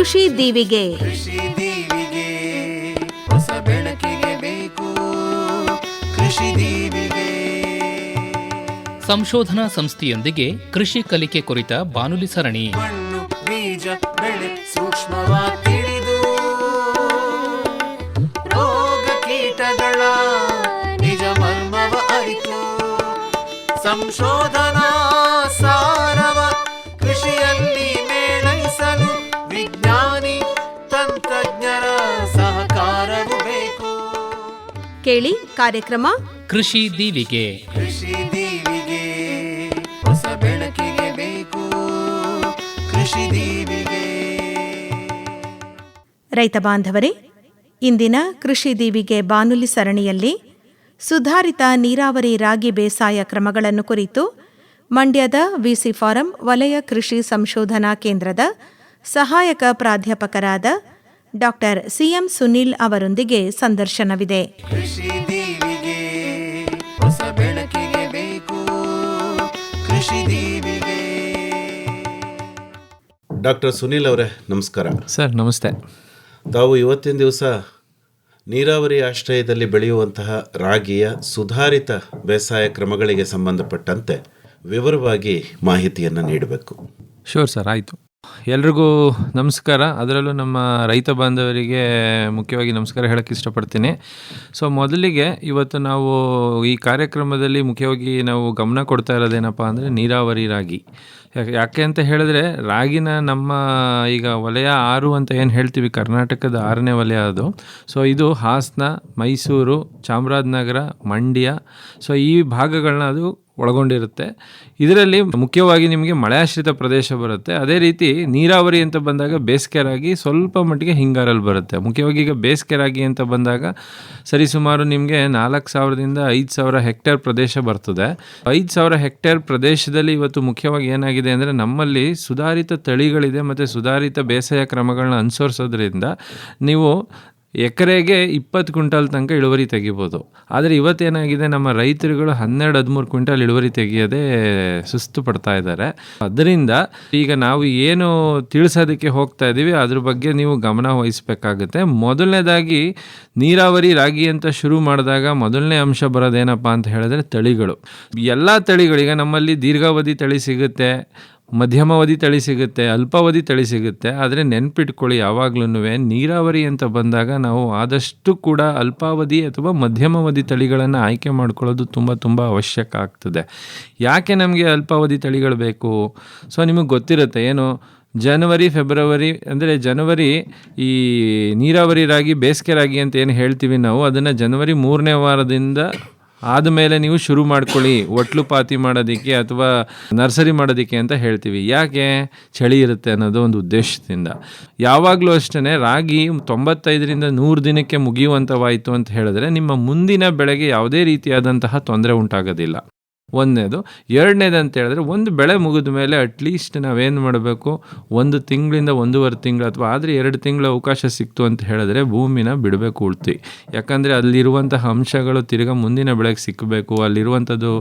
ಕೃಷಿ ದೀವಿಗೆ. ಕೃಷಿ ದೀವಿಗೆ ಹೊಸ ಬೆಳಕಿಗೆ ಬೇಕು ಕೃಷಿ ದೀವಿಗೆ. ಸಂಶೋಧನಾ ಸಂಸ್ಥೆಯೊಂದಿಗೆ ಕೃಷಿ ಕಲಿಕೆ ಕುರಿತ ಬಾನುಲಿ ಸರಣಿ. ಮಣ್ಣು ಬೀಜ ಬೆಳೆ ಸೂಕ್ಷ್ಮವಾಗಿ ತಿಳಿದು ರೋಗ ಕೀಟಗಳ ನಿಜ ಮರ್ಮವ ಅರಿತು ಸಂಶೋಧನಾ ಸಾರವ ಕೃಷಿಯಲ್ಲಿ ಮೇಳೈಸಲು ವಿಜ್ಞಾನಿ ತಂತ್ರಜ್ಞರ ಸಹಕಾರವು ಬೇಕು. ಕೇಳಿ ಕಾರ್ಯಕ್ರಮ ಕೃಷಿ ದೀವಿಗೆ. ಕೃಷಿ ದೀವಿಗೆ ಹೊಸ ಬೆಳಕಿಗೆ ಬೇಕು ಕೃಷಿ ದೀವಿಗೆ. ರೈತ ಬಾಂಧವರೇ, ಇಂದಿನ ಕೃಷಿ ದೀವಿಗೆ ಬಾನುಲಿ ಸರಣಿಯಲ್ಲಿ ಸುಧಾರಿತ ನೀರಾವರಿ ರಾಗಿ ಬೇಸಾಯ ಕ್ರಮಗಳನ್ನು ಕುರಿತು ಮಂಡ್ಯದ ವಿಸಿ ಫಾರಂ ವಲಯ ಕೃಷಿ ಸಂಶೋಧನಾ ಕೇಂದ್ರದ ಸಹಾಯಕ ಪ್ರಾಧ್ಯಾಪಕರಾದ ಡಾಕ್ಟರ್ ಸಿಎಂ ಸುನಿಲ್ ಅವರೊಂದಿಗೆ ಸಂದರ್ಶನವಿದೆ. ಕೃಷಿ ದೀವಿಗೆ ಹೊಸ ಬೆಳಕಿಗೆ ಬೇಕು ಕೃಷಿ ದೀವಿಗೆ. ಡಾಕ್ಟರ್ ಸುನೀಲ್ ಅವರೇ ನಮಸ್ಕಾರ. ಸರ್ ನಮಸ್ತೆ. ತಾವು ಇವತ್ತಿನ ದಿವಸ ನೀರಾವರಿ ಆಶ್ರಯದಲ್ಲಿ ಬೆಳೆಯುವಂತಹ ರಾಗಿಯ ಸುಧಾರಿತ ಬೇಸಾಯ ಕ್ರಮಗಳಿಗೆ ಸಂಬಂಧಪಟ್ಟಂತೆ ವಿವರವಾಗಿ ಮಾಹಿತಿಯನ್ನು ನೀಡಬೇಕು. ಶೋರ್ ಸರ್, ಆಯಿತು. ಎಲ್ರಿಗೂ ನಮಸ್ಕಾರ. ಅದರಲ್ಲೂ ನಮ್ಮ ರೈತ ಬಾಂಧವರಿಗೆ ಮುಖ್ಯವಾಗಿ ನಮಸ್ಕಾರ ಹೇಳೋಕ್ಕೆ ಇಷ್ಟಪಡ್ತೀನಿ. ಸೊ ಮೊದಲಿಗೆ ಇವತ್ತು ನಾವು ಈ ಕಾರ್ಯಕ್ರಮದಲ್ಲಿ ಮುಖ್ಯವಾಗಿ ನಾವು ಗಮನ ಕೊಡ್ತಾ ಇರೋದೇನಪ್ಪ ಅಂದರೆ ನೀರಾವರಿ ರಾಗಿ. ಯಾಕೆ ಅಂತ ಹೇಳಿದ್ರೆ ರಾಗಿನ ನಮ್ಮ ಈಗ ವಲಯ 6 ಅಂತ ಏನು ಹೇಳ್ತೀವಿ, ಕರ್ನಾಟಕದ 6ನೇ ವಲಯ ಅದು. ಸೊ ಇದು ಹಾಸನ, ಮೈಸೂರು, ಚಾಮರಾಜನಗರ, ಮಂಡ್ಯ, ಸೊ ಈ ಭಾಗಗಳನ್ನ ಅದು ಒಳಗೊಂಡಿರುತ್ತೆ. ಇದರಲ್ಲಿ ಮುಖ್ಯವಾಗಿ ನಿಮಗೆ ಮಳೆಯಾಶ್ರಿತ ಪ್ರದೇಶ ಬರುತ್ತೆ. ಅದೇ ರೀತಿ ನೀರಾವರಿ ಅಂತ ಬಂದಾಗ ಬೇಸಿಗೆ ರಾಗಿ ಸ್ವಲ್ಪ ಮಟ್ಟಿಗೆ ಹಿಂಗಾರಲ್ಲಿ ಬರುತ್ತೆ. ಮುಖ್ಯವಾಗಿ ಈಗ ಬೇಸಿಗೆ ರಾಗಿ ಅಂತ ಬಂದಾಗ ಸರಿಸುಮಾರು ನಿಮಗೆ 4,000ದಿಂದ 5,000 ಹೆಕ್ಟೇರ್ ಪ್ರದೇಶ ಬರ್ತದೆ. 5,000 ಹೆಕ್ಟೇರ್ ಪ್ರದೇಶದಲ್ಲಿ ಇವತ್ತು ಮುಖ್ಯವಾಗಿ ಏನಾಗಿದೆ ಅಂದರೆ ನಮ್ಮಲ್ಲಿ ಸುಧಾರಿತ ತಳಿಗಳಿದೆ ಮತ್ತು ಸುಧಾರಿತ ಬೇಸಾಯ ಕ್ರಮಗಳನ್ನ ಅನುಸರಿಸೋದ್ರಿಂದ ನೀವು ಎಕರೆಗೆ 20 ಕ್ವಿಂಟಾಲ್ ತನಕ ಇಳುವರಿ ತೆಗಿಬೋದು. ಆದರೆ ಇವತ್ತೇನಾಗಿದೆ, ನಮ್ಮ ರೈತರುಗಳು 12-13 ಕ್ವಿಂಟಾಲ್ ಇಳುವರಿ ತೆಗಿಯೋದೇ ಸುಸ್ತು ಪಡ್ತಾ ಇದ್ದಾರೆ. ಅದರಿಂದ ಈಗ ನಾವು ಏನು ತಿಳಿಸೋದಕ್ಕೆ ಹೋಗ್ತಾ ಇದ್ದೀವಿ ಅದ್ರ ಬಗ್ಗೆ ನೀವು ಗಮನ ವಹಿಸಬೇಕಾಗುತ್ತೆ. ಮೊದಲನೇದಾಗಿ ನೀರಾವರಿ ರಾಗಿ ಅಂತ ಶುರು ಮಾಡಿದಾಗ ಮೊದಲನೇ ಅಂಶ ಬರೋದೇನಪ್ಪ ಅಂತ ಹೇಳಿದ್ರೆ ತಳಿಗಳು. ಎಲ್ಲ ತಳಿಗಳಿಗೆ ನಮ್ಮಲ್ಲಿ ದೀರ್ಘಾವಧಿ ತಳಿ ಸಿಗುತ್ತೆ, ಮಧ್ಯಮಾವಧಿ ತಳಿ ಸಿಗುತ್ತೆ, ಅಲ್ಪಾವಧಿ ತಳಿ ಸಿಗುತ್ತೆ. ಆದರೆ ನೆನ್ಪಿಟ್ಕೊಳ್ಳಿ, ಯಾವಾಗ್ಲೂ ನೀರಾವರಿ ಅಂತ ಬಂದಾಗ ನಾವು ಆದಷ್ಟು ಕೂಡ ಅಲ್ಪಾವಧಿ ಅಥವಾ ಮಧ್ಯಮಾವಧಿ ತಳಿಗಳನ್ನು ಆಯ್ಕೆ ಮಾಡ್ಕೊಳ್ಳೋದು ತುಂಬ ಅವಶ್ಯಕ ಆಗ್ತದೆ. ಯಾಕೆ ನಮಗೆ ಅಲ್ಪಾವಧಿ ತಳಿಗಳು ಬೇಕು? ಸೊ ನಿಮಗೆ ಗೊತ್ತಿರುತ್ತೆ ಏನು, ಜನವರಿ ಫೆಬ್ರವರಿ ಅಂದರೆ ಜನವರಿ ಈ ನೀರಾವರಿ ರಾಗಿ ಬೇಸಿಗೆ ರಾಗಿ ಅಂತ ಏನು ಹೇಳ್ತೀವಿ ನಾವು, ಅದನ್ನು ಜನವರಿ 3ನೇ ವಾರದಿಂದ ಆದಮೇಲೆ ನೀವು ಶುರು ಮಾಡ್ಕೊಳ್ಳಿ ಒಟ್ಲು ಪಾತಿ ಮಾಡೋದಕ್ಕೆ ಅಥವಾ ನರ್ಸರಿ ಮಾಡೋದಕ್ಕೆ ಅಂತ ಹೇಳ್ತೀವಿ. ಯಾಕೆ? ಚಳಿ ಇರುತ್ತೆ ಅನ್ನೋದು ಒಂದು ಉದ್ದೇಶದಿಂದ. ಯಾವಾಗಲೂ ಅಷ್ಟೇ ರಾಗಿ 95ರಿಂದ 100 ದಿನಕ್ಕೆ ಮುಗಿಯುವಂಥವಾಯಿತು ಅಂತ ಹೇಳಿದ್ರೆ ನಿಮ್ಮ ಮುಂದಿನ ಬೆಳೆಗೆ ಯಾವುದೇ ರೀತಿಯಾದಂತಹ ತೊಂದರೆ ಉಂಟಾಗೋದಿಲ್ಲ. ಒಂದನೇದು. ಎರಡನೇದು ಅಂತ ಹೇಳಿದ್ರೆ, ಒಂದು ಬೆಳೆ ಮುಗಿದ ಮೇಲೆ ಅಟ್ಲೀಸ್ಟ್ ನಾವೇನು ಮಾಡಬೇಕು, 1 ತಿಂಗಳಿಂದ 1.5 ತಿಂಗಳು ಅಥವಾ ಆದರೆ 2 ತಿಂಗಳ ಅವಕಾಶ ಸಿಕ್ತು ಅಂತ ಹೇಳಿದ್ರೆ ಭೂಮಿನ ಬಿಡಬೇಕು ಉಳ್ತಿ. ಯಾಕಂದರೆ ಅಲ್ಲಿರುವಂತಹ ಅಂಶಗಳು ತಿರ್ಗಾ ಮುಂದಿನ ಬೆಳೆಗೆ ಸಿಕ್ಕಬೇಕು, ಅಲ್ಲಿರುವಂಥದ್ದು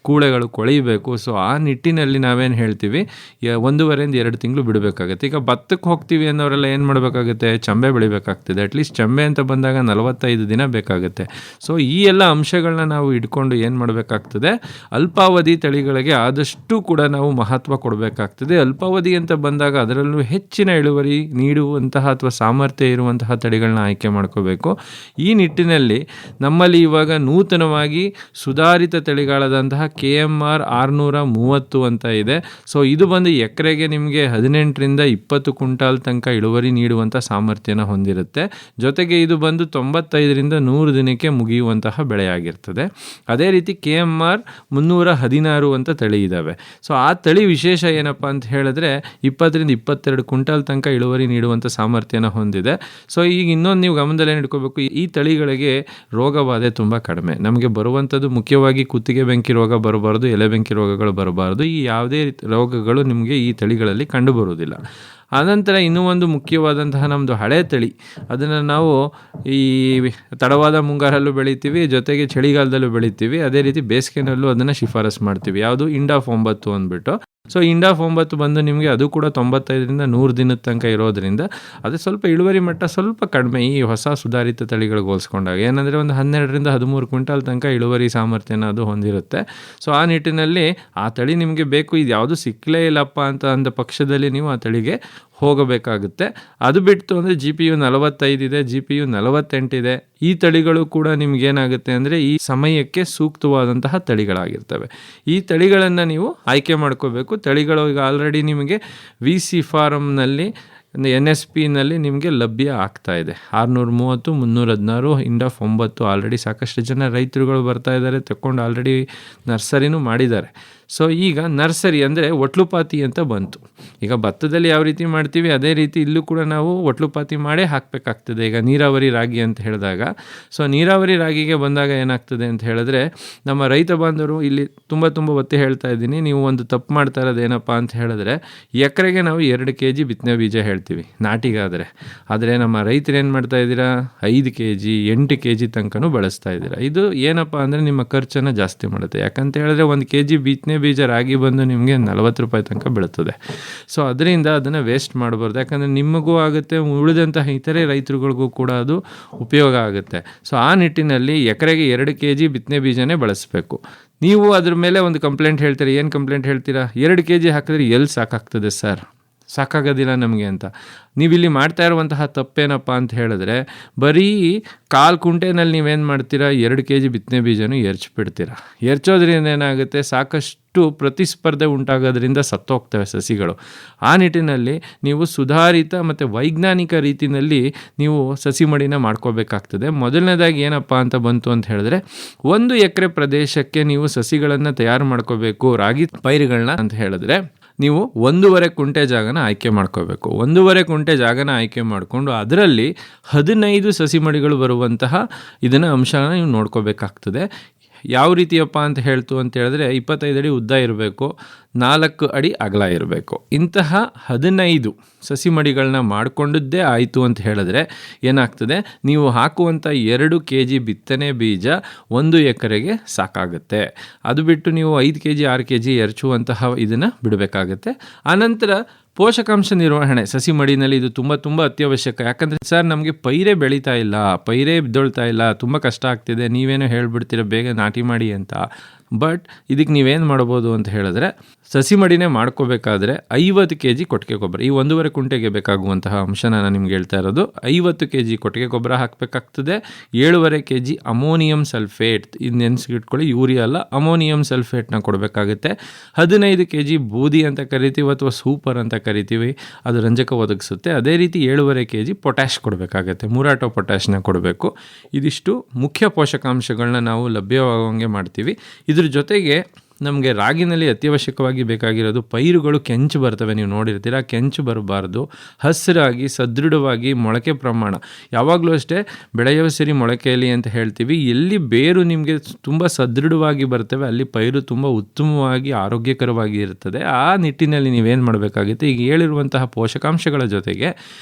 ಕೂಳೆಗಳು ಕೊಳೆಯಬೇಕು. ಸೊ ಆ ನಿಟ್ಟಿನಲ್ಲಿ ನಾವೇನು ಹೇಳ್ತೀವಿ, 1.5ರಿಂದ 2 ತಿಂಗಳು ಬಿಡಬೇಕಾಗುತ್ತೆ. ಈಗ ಭತ್ತಕ್ಕೆ ಹೋಗ್ತೀವಿ ಅನ್ನೋರೆಲ್ಲ ಏನು ಮಾಡಬೇಕಾಗುತ್ತೆ, ಚಂಬೆ ಬೆಳಿಬೇಕಾಗ್ತದೆ. ಅಟ್ಲೀಸ್ಟ್ ಚಂಬೆ ಅಂತ ಬಂದಾಗ 45 ದಿನ ಬೇಕಾಗುತ್ತೆ. ಸೊ ಈ ಎಲ್ಲ ಅಂಶಗಳನ್ನ ನಾವು ಇಟ್ಕೊಂಡು ಏನು ಮಾಡಬೇಕಾಗ್ತದೆ, ಅಲ್ಪಾವಧಿ ತಳಿಗಳಿಗೆ ಆದಷ್ಟು ಕೂಡ ನಾವು ಮಹತ್ವ ಕೊಡಬೇಕಾಗ್ತದೆ. ಅಲ್ಪಾವಧಿ ಅಂತ ಬಂದಾಗ ಅದರಲ್ಲೂ ಹೆಚ್ಚಿನ ಇಳುವರಿ ನೀಡುವಂತಹ ಅಥವಾ ಸಾಮರ್ಥ್ಯ ಇರುವಂತಹ ತಳಿಗಳನ್ನ ಆಯ್ಕೆ ಮಾಡ್ಕೋಬೇಕು. ಈ ನಿಟ್ಟಿನಲ್ಲಿ ನಮ್ಮಲ್ಲಿ ಇವಾಗ ನೂತನವಾಗಿ ಸುಧಾರಿತ ತಳಿಗಳಾದಂತಹ KMR 630 ಅಂತ ಇದೆ. ಸೊ ಇದು ಬಂದು ಎಕರೆಗೆ ನಿಮಗೆ 18ರಿಂದ 20 ಕ್ವಿಂಟಾಲ್ ತನಕ ಇಳುವರಿ ನೀಡುವಂಥ ಸಾಮರ್ಥ್ಯನ ಹೊಂದಿರುತ್ತೆ. ಜೊತೆಗೆ ಇದು ಬಂದು 95ರಿಂದ 100 ದಿನಕ್ಕೆ ಮುಗಿಯುವಂತಹ ಬೆಳೆಯಾಗಿರ್ತದೆ. ಅದೇ ರೀತಿ KMR 316 ಅಂತ ತಳಿ ಇದ್ದಾವೆ. ಸೊ ಆ ತಳಿ ವಿಶೇಷ ಏನಪ್ಪ ಅಂತ ಹೇಳಿದ್ರೆ 20ರಿಂದ 22 ಕ್ವಿಂಟಾಲ್ ತನಕ ಇಳುವರಿ ನೀಡುವಂಥ ಸಾಮರ್ಥ್ಯನ ಹೊಂದಿದೆ. ಸೊ ಈಗ ಇನ್ನೊಂದು ನೀವು ಗಮನದಲ್ಲಿ ಇಟ್ಕೋಬೇಕು, ಈ ತಳಿಗಳಿಗೆ ರೋಗಬಾಧೆ ತುಂಬ ಕಡಿಮೆ. ನಮಗೆ ಬರುವಂಥದ್ದು ಮುಖ್ಯವಾಗಿ ಕುತ್ತಿಗೆ ಬೆಂಕಿ ರೋಗ ಬರಬಾರ್ದು, ಎಲೆ ಬೆಂಕಿ ರೋಗಗಳು ಬರಬಾರ್ದು. ಈ ಯಾವುದೇ ರೋಗಗಳು ನಿಮಗೆ ಈ ತಳಿಗಳಲ್ಲಿ ಕಂಡುಬರುವುದಿಲ್ಲ. ಆನಂತರ ಇನ್ನೂ ಒಂದು ಮುಖ್ಯವಾದಂತಹ ನಮ್ಮದು ಹಳೆ ತಳಿ, ಅದನ್ನು ನಾವು ಈ ತಡವಾದ ಮುಂಗಾರಲ್ಲೂ ಬೆಳಿತೀವಿ, ಜೊತೆಗೆ ಚಳಿಗಾಲದಲ್ಲೂ ಬೆಳಿತೀವಿ, ಅದೇ ರೀತಿ ಬೇಸಿಗೆನಲ್ಲೂ ಅದನ್ನು ಶಿಫಾರಸು ಮಾಡ್ತೀವಿ. ಯಾವುದು? ಇಂಡಾಫ್ 9 ಅಂದ್ಬಿಟ್ಟು. ಸೊ ಇಂಡಾಫ್ 9 ಬಂದು ನಿಮಗೆ ಅದು ಕೂಡ 95ರಿಂದ 100 ದಿನದ ತನಕ ಇರೋದ್ರಿಂದ ಅದು ಸ್ವಲ್ಪ ಇಳುವರಿ ಮಟ್ಟ ಸ್ವಲ್ಪ ಕಡಿಮೆ ಈ ಹೊಸ ಸುಧಾರಿತ ತಳಿಗಳಿಗೆ ಹೋಲಿಸ್ಕೊಂಡಾಗ. ಏನಂದರೆ ಒಂದು 12ರಿಂದ 13 ಕ್ವಿಂಟಾಲ್ ತನಕ ಇಳುವರಿ ಸಾಮರ್ಥ್ಯನ ಅದು ಹೊಂದಿರುತ್ತೆ. ಸೊ ಆ ನಿಟ್ಟಿನಲ್ಲಿ ಆ ತಳಿ ನಿಮಗೆ ಬೇಕು, ಇದು ಯಾವುದು ಸಿಕ್ಕಲೇ ಇಲ್ಲಪ್ಪ ಅಂತ ಅಂದ ಪಕ್ಷದಲ್ಲಿ ನೀವು ಆ ತಳಿಗೆ ಹೋಗಬೇಕಾಗುತ್ತೆ. ಅದು ಬಿಟ್ಟು ಅಂದರೆ GPU 45 ಇದೆ, GPU 48 ಇದೆ. ಈ ತಳಿಗಳು ಕೂಡ ನಿಮಗೇನಾಗುತ್ತೆ ಅಂದರೆ ಈ ಸಮಯಕ್ಕೆ ಸೂಕ್ತವಾದಂತಹ ತಳಿಗಳಾಗಿರ್ತವೆ. ಈ ತಳಿಗಳನ್ನು ನೀವು ಆಯ್ಕೆ ಮಾಡ್ಕೋಬೇಕು. ತಳಿಗಳು ಈಗ ಆಲ್ರೆಡಿ ನಿಮಗೆ VC ಫಾರಮ್ನಲ್ಲಿ NSPನಲ್ಲಿ ನಿಮಗೆ ಲಭ್ಯ ಆಗ್ತಾ ಇದೆ. 630, 316, ಇಂಡಾಫ್ 9 ಆಲ್ರೆಡಿ ಸಾಕಷ್ಟು ಜನ ರೈತರುಗಳು ಬರ್ತಾ ಇದ್ದಾರೆ, ತಗೊಂಡು ಆಲ್ರೆಡಿ ನರ್ಸರಿನೂ ಮಾಡಿದ್ದಾರೆ. ಸೊ ಈಗ ನರ್ಸರಿ ಅಂದರೆ ಒಟ್ಲುಪಾತಿ ಅಂತ ಬಂತು. ಈಗ ಭತ್ತದಲ್ಲಿ ಯಾವ ರೀತಿ ಮಾಡ್ತೀವಿ ಅದೇ ರೀತಿ ಇಲ್ಲೂ ಕೂಡ ನಾವು ಒಟ್ಲುಪಾತಿ ಮಾಡೇ ಹಾಕಬೇಕಾಗ್ತದೆ. ಈಗ ನೀರಾವರಿ ರಾಗಿ ಅಂತ ಹೇಳಿದಾಗ, ಸೊ ನೀರಾವರಿ ರಾಗಿಗೆ ಬಂದಾಗ ಏನಾಗ್ತದೆ ಅಂತ ಹೇಳಿದ್ರೆ, ನಮ್ಮ ರೈತ ಬಾಂಧವರು ಇಲ್ಲಿ ತುಂಬ ಒತ್ತಿ ಹೇಳ್ತಾ ಇದ್ದೀನಿ, ನೀವು ಒಂದು ತಪ್ಪು ಮಾಡ್ತಾ ಇರೋದು ಏನಪ್ಪ ಅಂತ ಹೇಳಿದ್ರೆ, ಎಕರೆಗೆ ನಾವು 2 kg ಬಿತ್ತನೆ ಬೀಜ ಹೇಳ್ತೀವಿ ನಾಟಿಗಾದರೆ. ಆದರೆ ನಮ್ಮ ರೈತರು ಏನು ಮಾಡ್ತಾ ಇದ್ದೀರಾ, 5 kg 8 kg ತನಕನೂ ಬಳಸ್ತಾ ಇದ್ದೀರಾ. ಇದು ಏನಪ್ಪ ಅಂದರೆ ನಿಮ್ಮ ಖರ್ಚನ್ನು ಜಾಸ್ತಿ ಮಾಡುತ್ತೆ. ಯಾಕಂತ ಹೇಳಿದ್ರೆ 1 kg ಬಿತ್ತನೆ ಬೀಜ ರಾಗಿ ಬಂದು ನಿಮಗೆ 40 ರೂಪಾಯಿ ತನಕ ಬೀಳುತ್ತದೆ. ಸೊ ಅದರಿಂದ ಅದನ್ನು ವೇಸ್ಟ್ ಮಾಡಬಾರ್ದು. ಯಾಕಂದರೆ ನಿಮಗೂ ಆಗುತ್ತೆ, ಉಳಿದಂತಹ ಇತರೆ ರೈತರುಗಳಿಗೂ ಕೂಡ ಅದು ಉಪಯೋಗ ಆಗುತ್ತೆ. ಸೊ ಆ ನಿಟ್ಟಿನಲ್ಲಿ ಎಕರೆಗೆ 2 kg ಬಿತ್ತನೆ ಬೀಜನೇ ಬಳಸಬೇಕು. ನೀವು ಅದ್ರ ಮೇಲೆ ಒಂದು ಕಂಪ್ಲೇಂಟ್ ಹೇಳ್ತೀರಾ. ಏನು ಕಂಪ್ಲೇಂಟ್ ಹೇಳ್ತೀರಾ, 2 kg ಹಾಕಿದ್ರೆ ಎಲ್ಲಿ ಸಾಕಾಗ್ತದೆ ಸರ್, ಸಾಕಾಗೋದಿಲ್ಲ ನಮಗೆ ಅಂತ. ನೀವಿಲ್ಲಿ ಮಾಡ್ತಾ ಇರುವಂತಹ ತಪ್ಪೇನಪ್ಪ ಅಂತ ಹೇಳಿದ್ರೆ, ಬರೀ 1/4 ಕುಂಟೆನಲ್ಲಿ ನೀವೇನು ಮಾಡ್ತೀರಾ, 2 kg ಬಿತ್ತನೆ ಬೀಜನೂ ಎರಚಿಬಿಡ್ತೀರಾ. ಎರಚೋದ್ರಿಂದ ಏನಾಗುತ್ತೆ, ಸಾಕಷ್ಟು ಪ್ರತಿಸ್ಪರ್ಧೆ ಉಂಟಾಗೋದ್ರಿಂದ ಸತ್ತೋಗ್ತವೆ ಸಸಿಗಳು. ಆ ನಿಟ್ಟಿನಲ್ಲಿ ನೀವು ಸುಧಾರಿತ ಮತ್ತು ವೈಜ್ಞಾನಿಕ ರೀತಿಯಲ್ಲಿ ನೀವು ಸಸಿ ಮಡಿನ ಮಾಡ್ಕೋಬೇಕಾಗ್ತದೆ. ಮೊದಲನೇದಾಗಿ ಏನಪ್ಪ ಅಂತ ಬಂತು ಅಂತ ಹೇಳಿದ್ರೆ, 1 ಎಕರೆ ಪ್ರದೇಶಕ್ಕೆ ನೀವು ಸಸಿಗಳನ್ನು ತಯಾರು ಮಾಡ್ಕೋಬೇಕು ರಾಗಿ ಪೈರುಗಳನ್ನ ಅಂತ ಹೇಳಿದ್ರೆ, ನೀವು 1.5 ಕುಂಟೆ ಜಾಗನ ಆಯ್ಕೆ ಮಾಡ್ಕೋಬೇಕು. 1.5 ಕುಂಟೆ ಜಾಗನ ಆಯ್ಕೆ ಮಾಡಿಕೊಂಡು ಅದರಲ್ಲಿ 15 ಸಸಿ ಮಡಿಗಳು ಬರುವಂತಹ ಇದನ್ನು ಅಂಶನ ನೀವು ನೋಡ್ಕೋಬೇಕಾಗ್ತದೆ. ಯಾವ ರೀತಿಯಪ್ಪ ಅಂತ ಹೇಳ್ತು ಅಂತ ಹೇಳಿದ್ರೆ, 25 ಅಡಿ ಉದ್ದ ಇರಬೇಕು, 4 ಅಡಿ ಅಗಲ ಇರಬೇಕು. ಇಂತಹ 15 ಸಸಿ ಮಡಿಗಳನ್ನ ಮಾಡಿಕೊಂಡದ್ದೇ ಆಯಿತು ಅಂತ ಹೇಳಿದ್ರೆ ಏನಾಗ್ತದೆ, ನೀವು ಹಾಕುವಂಥ 2 kg ಬಿತ್ತನೆ ಬೀಜ 1 ಎಕರೆಗೆ ಸಾಕಾಗುತ್ತೆ. ಅದು ಬಿಟ್ಟು ನೀವು 5 kg 6 kg ಎರಚುವಂತಹ ಇದನ್ನು ಬಿಡಬೇಕಾಗತ್ತೆ. ಆನಂತರ ಪೋಷಕಾಂಶ ನಿರ್ವಹಣೆ ಸಸಿ ಮಡಿನಲ್ಲಿ ಇದು ತುಂಬ ಅತ್ಯವಶ್ಯಕ. ಯಾಕಂದರೆ ಸರ್ ನಮಗೆ ಪೈರೇ ಬೆಳೀತಾ ಇಲ್ಲ, ಪೈರೇ ಬಿದ್ದೊಳ್ತಾ ಇಲ್ಲ, ತುಂಬ ಕಷ್ಟ ಆಗ್ತಿದೆ, ನೀವೇನೋ ಹೇಳ್ಬಿಡ್ತೀರ ಬೇಗ ನಾಟಿ ಮಾಡಿ ಅಂತ. ಬಟ್ ಇದಕ್ಕೆ ನೀವೇನು ಮಾಡ್ಬೋದು ಅಂತ ಹೇಳಿದ್ರೆ, ಸಸಿ ಮಡಿನೇ ಮಾಡ್ಕೋಬೇಕಾದ್ರೆ 50 kg ಕೊಟ್ಟಿಗೆ ಗೊಬ್ಬರ, ಈ 1.5 ಕುಂಟೆಗೆ ಬೇಕಾಗುವಂತಹ ಅಂಶನ ನಾನು ನಿಮ್ಗೆ ಹೇಳ್ತಾ ಇರೋದು, 50 kg ಕೊಟ್ಟಿಗೆ ಗೊಬ್ಬರ ಹಾಕಬೇಕಾಗ್ತದೆ. 7.5 kg ಅಮೋನಿಯಂ ಸಲ್ಫೇಟ್, ಇದು ನೆನೆಸಿಟ್ಕೊಳ್ಳಿ, ಯೂರಿಯಾ ಅಲ್ಲ, ಅಮೋನಿಯಂ ಸಲ್ಫೇಟ್ನ ಕೊಡಬೇಕಾಗುತ್ತೆ. 15 kg ಬೂದಿ ಅಂತ ಕರಿತೀವಿ ಅಥವಾ ಸೂಪರ್ ಅಂತ ಕರಿತೀವಿ, ಅದು ರಂಜಕ ಒದಗಿಸುತ್ತೆ. ಅದೇ ರೀತಿ 7.5 kg ಪೊಟ್ಯಾಶ್ ಕೊಡಬೇಕಾಗತ್ತೆ, ಮುರಾಟೋ ಪೊಟ್ಯಾಶ್ನ ಕೊಡಬೇಕು. ಇದಿಷ್ಟು ಮುಖ್ಯ ಪೋಷಕಾಂಶಗಳನ್ನ ನಾವು ಲಭ್ಯವಾಗುವಂಗೆ ಮಾಡ್ತೀವಿ. ಇದ್ರ ಜೊತೆಗೆ ನಮಗೆ ರಾಗಿನಲ್ಲಿ ಅತ್ಯವಶ್ಯಕವಾಗಿ ಬೇಕಾಗಿರೋದು ಪೈರುಗಳು ಕೆಂಚು ಬರ್ತವೆ, ನೀವು ನೋಡಿರ್ತೀರ. ಕೆಂಚು ಬರಬಾರ್ದು, ಹಸಿರಾಗಿ ಸದೃಢವಾಗಿ ಮೊಳಕೆ ಪ್ರಮಾಣ ಯಾವಾಗಲೂ ಅಷ್ಟೇ ಬೆಳೆಯುವ ಸಿರಿ ಮೊಳಕೆಯಲ್ಲಿ ಅಂತ ಹೇಳ್ತೀವಿ. ಎಲ್ಲಿ ಬೇರು ನಿಮಗೆ ತುಂಬ ಸದೃಢವಾಗಿ ಬರ್ತವೆ ಅಲ್ಲಿ ಪೈರು ತುಂಬ ಉತ್ತಮವಾಗಿ ಆರೋಗ್ಯಕರವಾಗಿ ಇರ್ತದೆ. ಆ ನಿಟ್ಟಿನಲ್ಲಿ ನೀವೇನು ಮಾಡಬೇಕಾಗುತ್ತೆ, ಈಗ ಹೇಳಿರುವಂತಹ ಪೋಷಕಾಂಶಗಳ ಜೊತೆಗೆ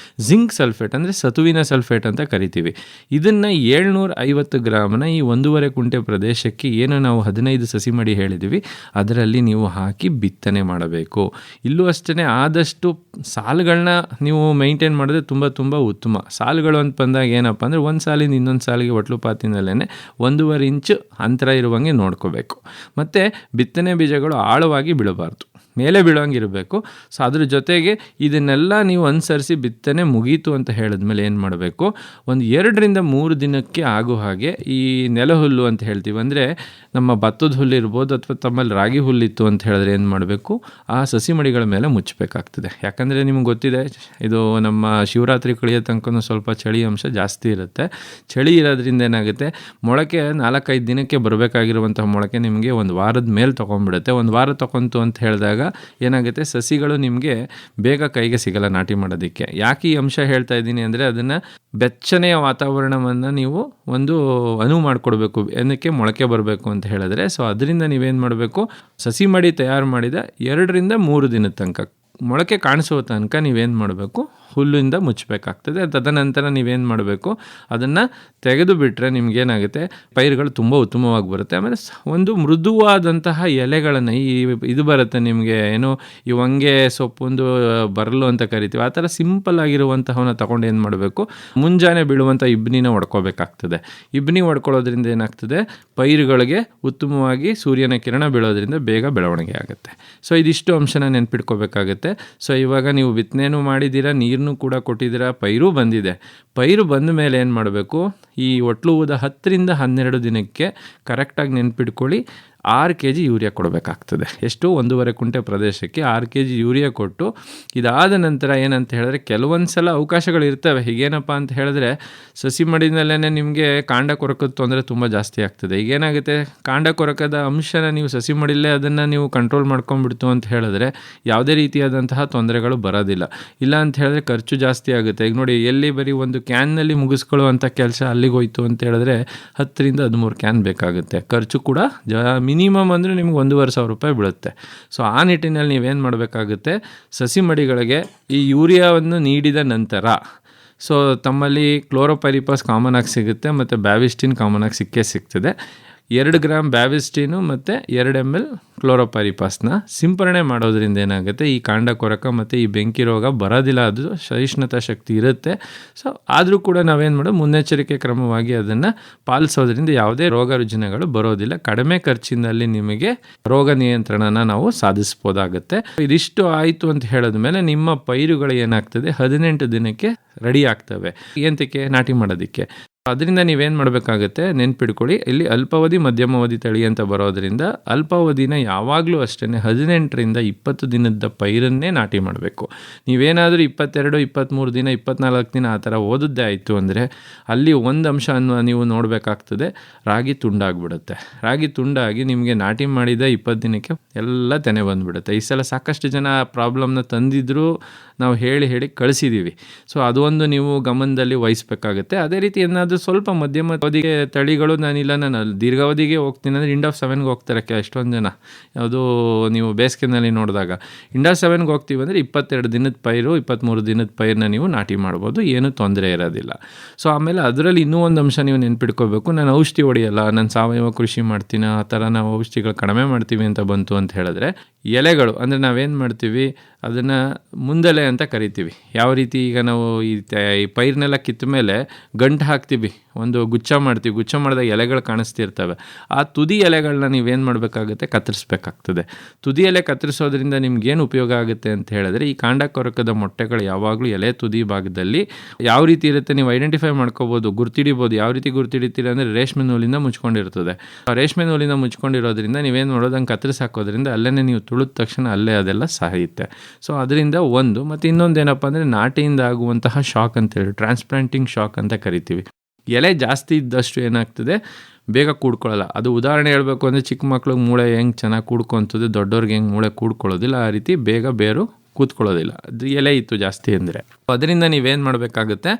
ಜಿಂಕ್ ಸಲ್ಫೇಟ್ ಅಂದರೆ ಸತುವಿನ ಸಲ್ಫೇಟ್ ಅಂತ ಕರಿತೀವಿ, ಇದನ್ನು 750 ಗ್ರಾಮನ ಈ 1.5 ಕುಂಟೆ ಪ್ರದೇಶಕ್ಕೆ ಏನು ನಾವು 15 ಸಸಿ ಮಡಿ ಹೇಳಿದ್ದೀವಿ ಅದರಲ್ಲಿ ನೀವು ಹಾಕಿ ಬಿತ್ತನೆ ಮಾಡಬೇಕು. ಇಲ್ಲೂ ಅಷ್ಟೇ ಆದಷ್ಟು ಸಾಲುಗಳನ್ನ ನೀವು ಮೇಂಟೈನ್ ಮಾಡಿದ್ರೆ ತುಂಬ ಉತ್ತಮ. ಸಾಲುಗಳು ಅಂತ ಬಂದಾಗ ಏನಪ್ಪ ಅಂದರೆ, ಒಂದು ಸಾಲಿಂದ ಇನ್ನೊಂದು ಸಾಲಿಗೆ ಒಟ್ಲುಪಾತಿನಲ್ಲೇ 1.5 ಇಂಚು ಅಂತರ ಇರುವಂಗೆ ನೋಡ್ಕೋಬೇಕು. ಮತ್ತು ಬಿತ್ತನೆ ಬೀಜಗಳು ಆಳವಾಗಿ ಬೀಳಬಾರ್ದು, ಮೇಲೆ ಬೀಳೋಂಗಿರಬೇಕು. ಸೊ ಅದ್ರ ಜೊತೆಗೆ ಇದನ್ನೆಲ್ಲ ನೀವು ಅನುಸರಿಸಿ ಬಿತ್ತನೆ ಮುಗೀತು ಅಂತ ಹೇಳಿದ್ಮೇಲೆ ಏನು ಮಾಡಬೇಕು, ಒಂದು 2ರಿಂದ 3 ದಿನಕ್ಕೆ ಆಗೋ ಹಾಗೆ ಈ ನೆಲಹುಲ್ಲು ಅಂತ ಹೇಳ್ತೀವಿ, ಅಂದರೆ ನಮ್ಮ ಭತ್ತದ ಹುಲ್ಲು ಇರ್ಬೋದು ಅಥವಾ ತಮ್ಮಲ್ಲಿ ರಾಗಿ ಹುಲ್ಲಿತ್ತು ಅಂತ ಹೇಳಿದ್ರೆ ಏನು ಮಾಡಬೇಕು, ಆ ಸಸಿ ಮಡಿಗಳ ಮೇಲೆ ಮುಚ್ಚಬೇಕಾಗ್ತದೆ. ಯಾಕಂದರೆ ನಿಮ್ಗೆ ಗೊತ್ತಿದೆ, ಇದು ನಮ್ಮ ಶಿವರಾತ್ರಿ ಕಳೆಯೋ ತನಕ ಸ್ವಲ್ಪ ಚಳಿ ಅಂಶ ಜಾಸ್ತಿ ಇರುತ್ತೆ. ಚಳಿ ಇರೋದ್ರಿಂದ ಏನಾಗುತ್ತೆ, ಮೊಳಕೆ 4-5 ದಿನಕ್ಕೆ ಬರಬೇಕಾಗಿರುವಂಥ ಮೊಳಕೆ ನಿಮಗೆ 1 ವಾರದ ಮೇಲೆ ತೊಗೊಂಡ್ಬಿಡುತ್ತೆ. 1 ವಾರ ತೊಗೊಂತು ಅಂತ ಹೇಳಿದಾಗ ಏನಾಗುತ್ತೆ, ಸಸಿಗಳು ನಿಮಗೆ ಬೇಗ ಕೈಗೆ ಸಿಗಲ್ಲ ನಾಟಿ ಮಾಡೋದಕ್ಕೆ. ಯಾಕೆ ಈ ಅಂಶ ಹೇಳ್ತಾ ಇದ್ದೀನಿ ಅಂದರೆ, ಅದನ್ನು ಬೆಚ್ಚನೆಯ ವಾತಾವರಣವನ್ನು ನೀವು ಒಂದು ಅನುವು ಮಾಡಿಕೊಡ್ಬೇಕು, ಏನಕ್ಕೆ ಮೊಳಕೆ ಬರಬೇಕು ಅಂತ ಹೇಳಿದ್ರೆ. ಸೊ ಅದರಿಂದ ನೀವೇನು ಮಾಡಬೇಕು, ಸಸಿ ಮಡಿ ತಯಾರು ಮಾಡಿದ 2ರಿಂದ 3 ದಿನದ ತನಕ ಮೊಳಕೆ ಕಾಣಿಸುವ ತನಕ ನೀವೇನು ಮಾಡಬೇಕು, ಹುಲ್ಲಿಂದ ಮುಚ್ಚಬೇಕಾಗ್ತದೆ. ತದನಂತರ ನೀವೇನು ಮಾಡಬೇಕು, ಅದನ್ನು ತೆಗೆದು ಬಿಟ್ಟರೆ ನಿಮಗೇನಾಗುತ್ತೆ, ಪೈರುಗಳು ತುಂಬ ಉತ್ತಮವಾಗಿ ಬರುತ್ತೆ. ಆಮೇಲೆ ಒಂದು ಮೃದುವಾದಂತಹ ಎಲೆಗಳನ್ನು ಇದು ಬರುತ್ತೆ ನಿಮಗೆ, ಏನು ಈ ಹೊಂಗೆ ಸೊಪ್ಪೊಂದು ಬರಲು ಅಂತ ಕರಿತೀವಿ, ಆ ಥರ ಸಿಂಪಲ್ ಆಗಿರುವಂತಹವನ್ನ ತಗೊಂಡು ಏನು ಮಾಡಬೇಕು, ಮುಂಜಾನೆ ಬೀಳುವಂಥ ಇಬ್ನಿನ ಹೊಡ್ಕೋಬೇಕಾಗ್ತದೆ. ಇಬ್ನಿ ಹೊಡ್ಕೊಳ್ಳೋದ್ರಿಂದ ಏನಾಗ್ತದೆ, ಪೈರುಗಳಿಗೆ ಉತ್ತಮವಾಗಿ ಸೂರ್ಯನ ಕಿರಣ ಬೀಳೋದ್ರಿಂದ ಬೇಗ ಬೆಳವಣಿಗೆ ಆಗುತ್ತೆ. ಸೊ ಇದಿಷ್ಟು ಅಂಶನ ನೆನ್ಪಿಟ್ಕೋಬೇಕಾಗುತ್ತೆ. ಸೊ ಇವಾಗ ನೀವು ಬಿತ್ತನೆನೂ ಮಾಡಿದ್ದೀರಾ, ನೀರನ್ನು ಕೂಡ ಕೊಟ್ಟಿದ್ದೀರಾ, ಪೈರು ಬಂದಿದೆ. ಪೈರು ಬಂದ ಮೇಲೆ ಏನು ಮಾಡಬೇಕು, ಈ ಒಟ್ಲು ಊದ 10ರಿಂದ 12 ದಿನಕ್ಕೆ ಕರೆಕ್ಟಾಗಿ ನೆನ್ಪಿಟ್ಕೊಳ್ಳಿ 6 kg ಯೂರಿಯಾ ಕೊಡಬೇಕಾಗ್ತದೆ. ಎಷ್ಟು, 1.5 ಕುಂಟೆ ಪ್ರದೇಶಕ್ಕೆ 6 kg ಯೂರಿಯಾ ಕೊಟ್ಟು, ಇದಾದ ನಂತರ ಏನಂತ ಹೇಳಿದ್ರೆ ಕೆಲವೊಂದು ಸಲ ಅವಕಾಶಗಳು ಇರ್ತವೆ. ಹೀಗೇನಪ್ಪ ಅಂತ ಹೇಳಿದ್ರೆ ಸಸಿ ಮಡಿನಲ್ಲೇ ನಿಮಗೆ ಕಾಂಡ ಕೊರಕದ ತೊಂದರೆ ತುಂಬ ಜಾಸ್ತಿ ಆಗ್ತದೆ. ಈಗೇನಾಗುತ್ತೆ, ಕಾಂಡ ಕೊರಕದ ಅಂಶನ ನೀವು ಸಸಿ ಮಡಿಲೇ ಅದನ್ನು ನೀವು ಕಂಟ್ರೋಲ್ ಮಾಡ್ಕೊಂಡ್ಬಿಡ್ತು ಅಂತ ಹೇಳಿದ್ರೆ ಯಾವುದೇ ರೀತಿಯಾದಂತಹ ತೊಂದರೆಗಳು ಬರೋದಿಲ್ಲ. ಇಲ್ಲ ಅಂತ ಹೇಳಿದ್ರೆ ಖರ್ಚು ಜಾಸ್ತಿ ಆಗುತ್ತೆ. ಈಗ ನೋಡಿ, ಎಲ್ಲಿ ಬರೀ ಒಂದು ಕ್ಯಾನ್ನಲ್ಲಿ ಮುಗಿಸ್ಕೊಳ್ಳುವಂಥ ಕೆಲಸ ಅಲ್ಲಿಗೆ ಹೋಯ್ತು ಅಂತ ಹೇಳಿದ್ರೆ 10ರಿಂದ 13 ಕ್ಯಾನ್ ಬೇಕಾಗುತ್ತೆ. ಖರ್ಚು ಕೂಡ ಮಿನಿಮಮ್ ಅಂದರೆ ನಿಮ್ಗೆ 1,500 ರೂಪಾಯಿ ಬೀಳುತ್ತೆ. ಸೊ ಆ ನಿಟ್ಟಿನಲ್ಲಿ ನೀವೇನು ಮಾಡಬೇಕಾಗುತ್ತೆ, ಸಸಿ ಮಡಿಗಳಿಗೆ ಈ ಯೂರಿಯಾವನ್ನು ನೀಡಿದ ನಂತರ ಸೊ ತಮ್ಮಲ್ಲಿ ಕ್ಲೋರೋಪೈರಿಪಾಸ್ ಕಾಮನ್ ಆಗಿ ಸಿಗುತ್ತೆ ಮತ್ತು ಬ್ಯಾವಿಸ್ಟಿನ್ ಕಾಮನ್ ಆಗಿ ಸಿಗ್ತದೆ. 2 ಗ್ರಾಮ್ ಬ್ಯಾವಿಸ್ಟಿನು ಮತ್ತು 2 ml ಕ್ಲೋರೋಪೈರಿಪಾಸ್ನ ಸಿಂಪರಣೆ ಮಾಡೋದ್ರಿಂದ ಏನಾಗುತ್ತೆ, ಈ ಕಾಂಡ ಕೊರಕ ಮತ್ತು ಈ ಬೆಂಕಿ ರೋಗ ಬರೋದಿಲ್ಲ. ಅದು ಸಹಿಷ್ಣುತಾ ಶಕ್ತಿ ಇರುತ್ತೆ. ಸೊ ಆದರೂ ಕೂಡ ನಾವೇನು ಮಾಡೋದು, ಮುನ್ನೆಚ್ಚರಿಕೆ ಕ್ರಮವಾಗಿ ಅದನ್ನು ಪಾಲಿಸೋದ್ರಿಂದ ಯಾವುದೇ ರೋಗ ರುಜಿನಗಳು ಬರೋದಿಲ್ಲ. ಕಡಿಮೆ ಖರ್ಚಿನಲ್ಲಿ ನಿಮಗೆ ರೋಗ ನಿಯಂತ್ರಣನ ನಾವು ಸಾಧಿಸ್ಬೋದಾಗುತ್ತೆ. ಇದಿಷ್ಟು ಆಯಿತು ಅಂತ ಹೇಳಿದ ಮೇಲೆ ನಿಮ್ಮ ಪೈರುಗಳು ಏನಾಗ್ತದೆ, 18 ದಿನಕ್ಕೆ ರೆಡಿ ಆಗ್ತವೆ ಎಂತಕ್ಕೆ, ನಾಟಿ ಮಾಡೋದಕ್ಕೆ. ಅದರಿಂದ ನೀವೇನು ಮಾಡಬೇಕಾಗುತ್ತೆ, ನೆನ್ಪಿಡ್ಕೊಳ್ಳಿ, ಇಲ್ಲಿ ಅಲ್ಪಾವಧಿ ಮಧ್ಯಮಾವಧಿ ತಳಿ ಅಂತ ಬರೋದ್ರಿಂದ ಅಲ್ಪಾವಧಿನ ಯಾವಾಗಲೂ ಅಷ್ಟೇ 18ರಿಂದ 20 ದಿನದ ಪೈರನ್ನೇ ನಾಟಿ ಮಾಡಬೇಕು. ನೀವೇನಾದರೂ 22, 23 ದಿನ, 24 ದಿನ ಆ ಥರ ಓದಿದ್ದೇ ಆಯಿತು ಅಂದರೆ ಅಲ್ಲಿ ಒಂದು ಅಂಶ ನೀವು ನೋಡಬೇಕಾಗ್ತದೆ, ರಾಗಿ ತುಂಡಾಗ್ಬಿಡುತ್ತೆ. ರಾಗಿ ತುಂಡಾಗಿ ನಿಮಗೆ ನಾಟಿ ಮಾಡಿದ 20 ದಿನಕ್ಕೆ ಎಲ್ಲ ತೆನೆ ಬಂದುಬಿಡುತ್ತೆ. ಈ ಸಲ ಸಾಕಷ್ಟು ಜನ ಪ್ರಾಬ್ಲಮ್ನ ತಂದಿದ್ದರೂ ನಾವು ಹೇಳಿ ಕಳಿಸಿದ್ದೀವಿ. ಸೊ ಅದೊಂದು ನೀವು ಗಮನದಲ್ಲಿ ವಹಿಸಬೇಕಾಗುತ್ತೆ. ಅದೇ ರೀತಿ ಏನಾದರೂ ಸ್ವಲ್ಪ ಮಧ್ಯಮ ಅವಧಿಗೆ ತಳಿಗಳು, ನಾನು ದೀರ್ಘಾವಧಿಗೆ ಹೋಗ್ತೀನಿ ಅಂದರೆ ಇಂಡ್ ಆಫ್ 7ಗೆ ಹೋಗ್ತಾರೆ ಎಷ್ಟೊಂದು ಜನ. ಯಾವುದು ನೀವು ಬೇಸಿಗೆನಲ್ಲಿ ನೋಡಿದಾಗ ಇಂಡ್ ಆಫ್ 7ಗೆ ಹೋಗ್ತೀವಿ ಅಂದರೆ 22 ದಿನದ ಪೈರು, 23 ದಿನದ ಪೈರನ್ನ ನೀವು ನಾಟಿ ಮಾಡ್ಬೋದು, ಏನೂ ತೊಂದರೆ ಇರೋದಿಲ್ಲ. ಸೊ ಆಮೇಲೆ ಅದರಲ್ಲಿ ಇನ್ನೂ ಒಂದು ಅಂಶ ನೀವು ನೆನ್ಪಿಟ್ಕೋಬೇಕು, ನಾನು ಔಷಧಿ ಹೊಡೆಯಲ್ಲ, ನಾನು ಸಾವಯವ ಕೃಷಿ ಮಾಡ್ತೀನಿ, ಆ ಥರ ನಾವು ಔಷಧಿಗಳು ಕಡಿಮೆ ಮಾಡ್ತೀವಿ ಅಂತ ಬಂತು ಅಂತ ಹೇಳಿದ್ರೆ, ಎಲೆಗಳು ಅಂದರೆ ನಾವೇನು ಮಾಡ್ತೀವಿ, ಅದನ್ನು ಮುಂದಲೆ ಅಂತ ಕರಿತೀವಿ. ಯಾವ ರೀತಿ, ಈಗ ನಾವು ಈ ಪೈರ್ನೆಲ್ಲ ಕಿತ್ತ ಮೇಲೆ ಗಂಟು ಹಾಕ್ತೀವಿ, ಒಂದು ಗುಚ್ಛ ಮಾಡ್ತೀವಿ, ಗುಚ್ಛ ಮಾಡಿದಾಗ ಎಲೆಗಳು ಕಾಣಿಸ್ತಿರ್ತವೆ. ಆ ತುದಿ ಎಲೆಗಳನ್ನ ನೀವೇನು ಮಾಡಬೇಕಾಗುತ್ತೆ, ಕತ್ತರಿಸ್ಬೇಕಾಗ್ತದೆ. ತುದಿ ಎಲೆ ಕತ್ತರಿಸೋದ್ರಿಂದ ನಿಮ್ಗೇನು ಉಪಯೋಗ ಆಗುತ್ತೆ ಅಂತ ಹೇಳಿದ್ರೆ, ಈ ಕಾಂಡ ಕೊರಕದ ಮೊಟ್ಟೆಗಳು ಯಾವಾಗಲೂ ಎಲೆ ತುದಿ ಭಾಗದಲ್ಲಿ ಯಾವ ರೀತಿ ಇರುತ್ತೆ ನೀವು ಐಡೆಂಟಿಫೈ ಮಾಡ್ಕೋಬೋದು, ಗುರ್ತಿಡಿಬೋದು. ಯಾವ ರೀತಿ ಗುರ್ತಿಡಿತೀರ ಅಂದರೆ ರೇಷ್ಮೆ ನೂಲಿಂದ ಮುಚ್ಕೊಂಡಿರ್ತದೆ. ಆ ರೇಷ್ಮೆ ನೂಲಿಂದ ಮುಚ್ಕೊಂಡಿರೋದ್ರಿಂದ ನೀವೇನು ಮಾಡೋದು, ಹಂಗೆ ಕತ್ತರಿಸಿ ಹಾಕೋದ್ರಿಂದ ಅಲ್ಲೇ ನೀವು ತುಳಿದ ತಕ್ಷಣ ಅಲ್ಲೇ ಅದೆಲ್ಲ ಸಾಯುತ್ತೆ. ಸೊ ಅದರಿಂದ ಒಂದು. ಮತ್ತು ಇನ್ನೊಂದು ಏನಪ್ಪ ಅಂದರೆ, ನಾಟಿಯಿಂದ ಆಗುವಂತಹ ಶಾಕ್ ಅಂತೇಳಿ ಟ್ರಾನ್ಸ್ಪ್ಲಾಂಟಿಂಗ್ ಶಾಕ್ ಅಂತ ಕರಿತೀವಿ. ಎಲೆ ಜಾಸ್ತಿ ಇದ್ದಷ್ಟು ಏನಾಗ್ತದೆ, ಬೇಗ ಕೂಡ್ಕೊಳ್ಳಲ್ಲ. ಅದು ಉದಾಹರಣೆ ಹೇಳಬೇಕು ಅಂದರೆ, ಚಿಕ್ಕ ಮಕ್ಳಿಗೆ ಮೂಳೆ ಹೆಂಗೆ ಚೆನ್ನಾಗಿ ಕೂಡ್ಕೊತದೆ, ದೊಡ್ಡವ್ರಿಗೆ ಹೆಂಗೆ ಮೂಳೆ ಕೂಡ್ಕೊಳ್ಳೋದಿಲ್ಲ, ಆ ರೀತಿ ಬೇಗ ಬೇರು ಕೂತ್ಕೊಳ್ಳೋದಿಲ್ಲ ಅದು ಎಲೆ ಇತ್ತು ಜಾಸ್ತಿ ಅಂದರೆ. ಅದರಿಂದ ನೀವೇನು ಮಾಡಬೇಕಾಗುತ್ತೆ,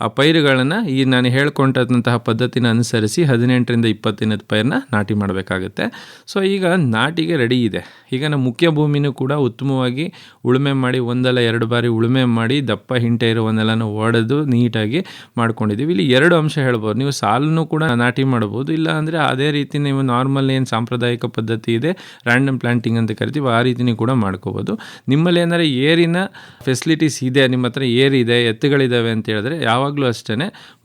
ಆ ಪೈರುಗಳನ್ನು ಈ ನಾನು ಹೇಳ್ಕೊಂಡಂತಹ ಪದ್ಧತಿನ ಅನುಸರಿಸಿ 18ರಿಂದ 20 ದಿನದ ಪೈರನ್ನ ನಾಟಿ ಮಾಡಬೇಕಾಗುತ್ತೆ. ಸೊ ಈಗ ನಾಟಿಗೆ ರೆಡಿ ಇದೆ. ಈಗ ನಮ್ಮ ಮುಖ್ಯ ಭೂಮಿನೂ ಕೂಡ ಉತ್ತಮವಾಗಿ ಉಳುಮೆ ಮಾಡಿ, 1-2 ಬಾರಿ ಉಳುಮೆ ಮಾಡಿ, ದಪ್ಪ ಹಿಂಟೆ ಇರುವನ್ನೆಲ್ಲನೂ ಒಡೆದು ನೀಟಾಗಿ ಮಾಡ್ಕೊಂಡಿದ್ದೀವಿ. ಇಲ್ಲಿ 2 ಅಂಶ ಹೇಳ್ಬೋದು, ನೀವು ಸಾಲನ್ನು ಕೂಡ ನಾಟಿ ಮಾಡ್ಬೋದು, ಇಲ್ಲ ಅಂದರೆ ಅದೇ ರೀತಿ ನೀವು ನಾರ್ಮಲ್ ಏನು ಸಾಂಪ್ರದಾಯಿಕ ಪದ್ಧತಿ ಇದೆ, ರ್ಯಾಂಡಮ್ ಪ್ಲಾಂಟಿಂಗ್ ಅಂತ ಕರಿತೀವಿ, ಆ ರೀತಿನೂ ಕೂಡ ಮಾಡ್ಕೋಬೋದು. ನಿಮ್ಮಲ್ಲಿ ಏನಾರು ಏರಿನ ಫೆಸಿಲಿಟೀಸ್ ಇದೆ, ನಿಮ್ಮ ಹತ್ರ ಏರಿದೆ, ಎತ್ತುಗಳಿದ್ದಾವೆ ಅಂತ ಹೇಳಿದ್ರೆ ಯಾವಾಗಲೂ ಅಷ್ಟೇ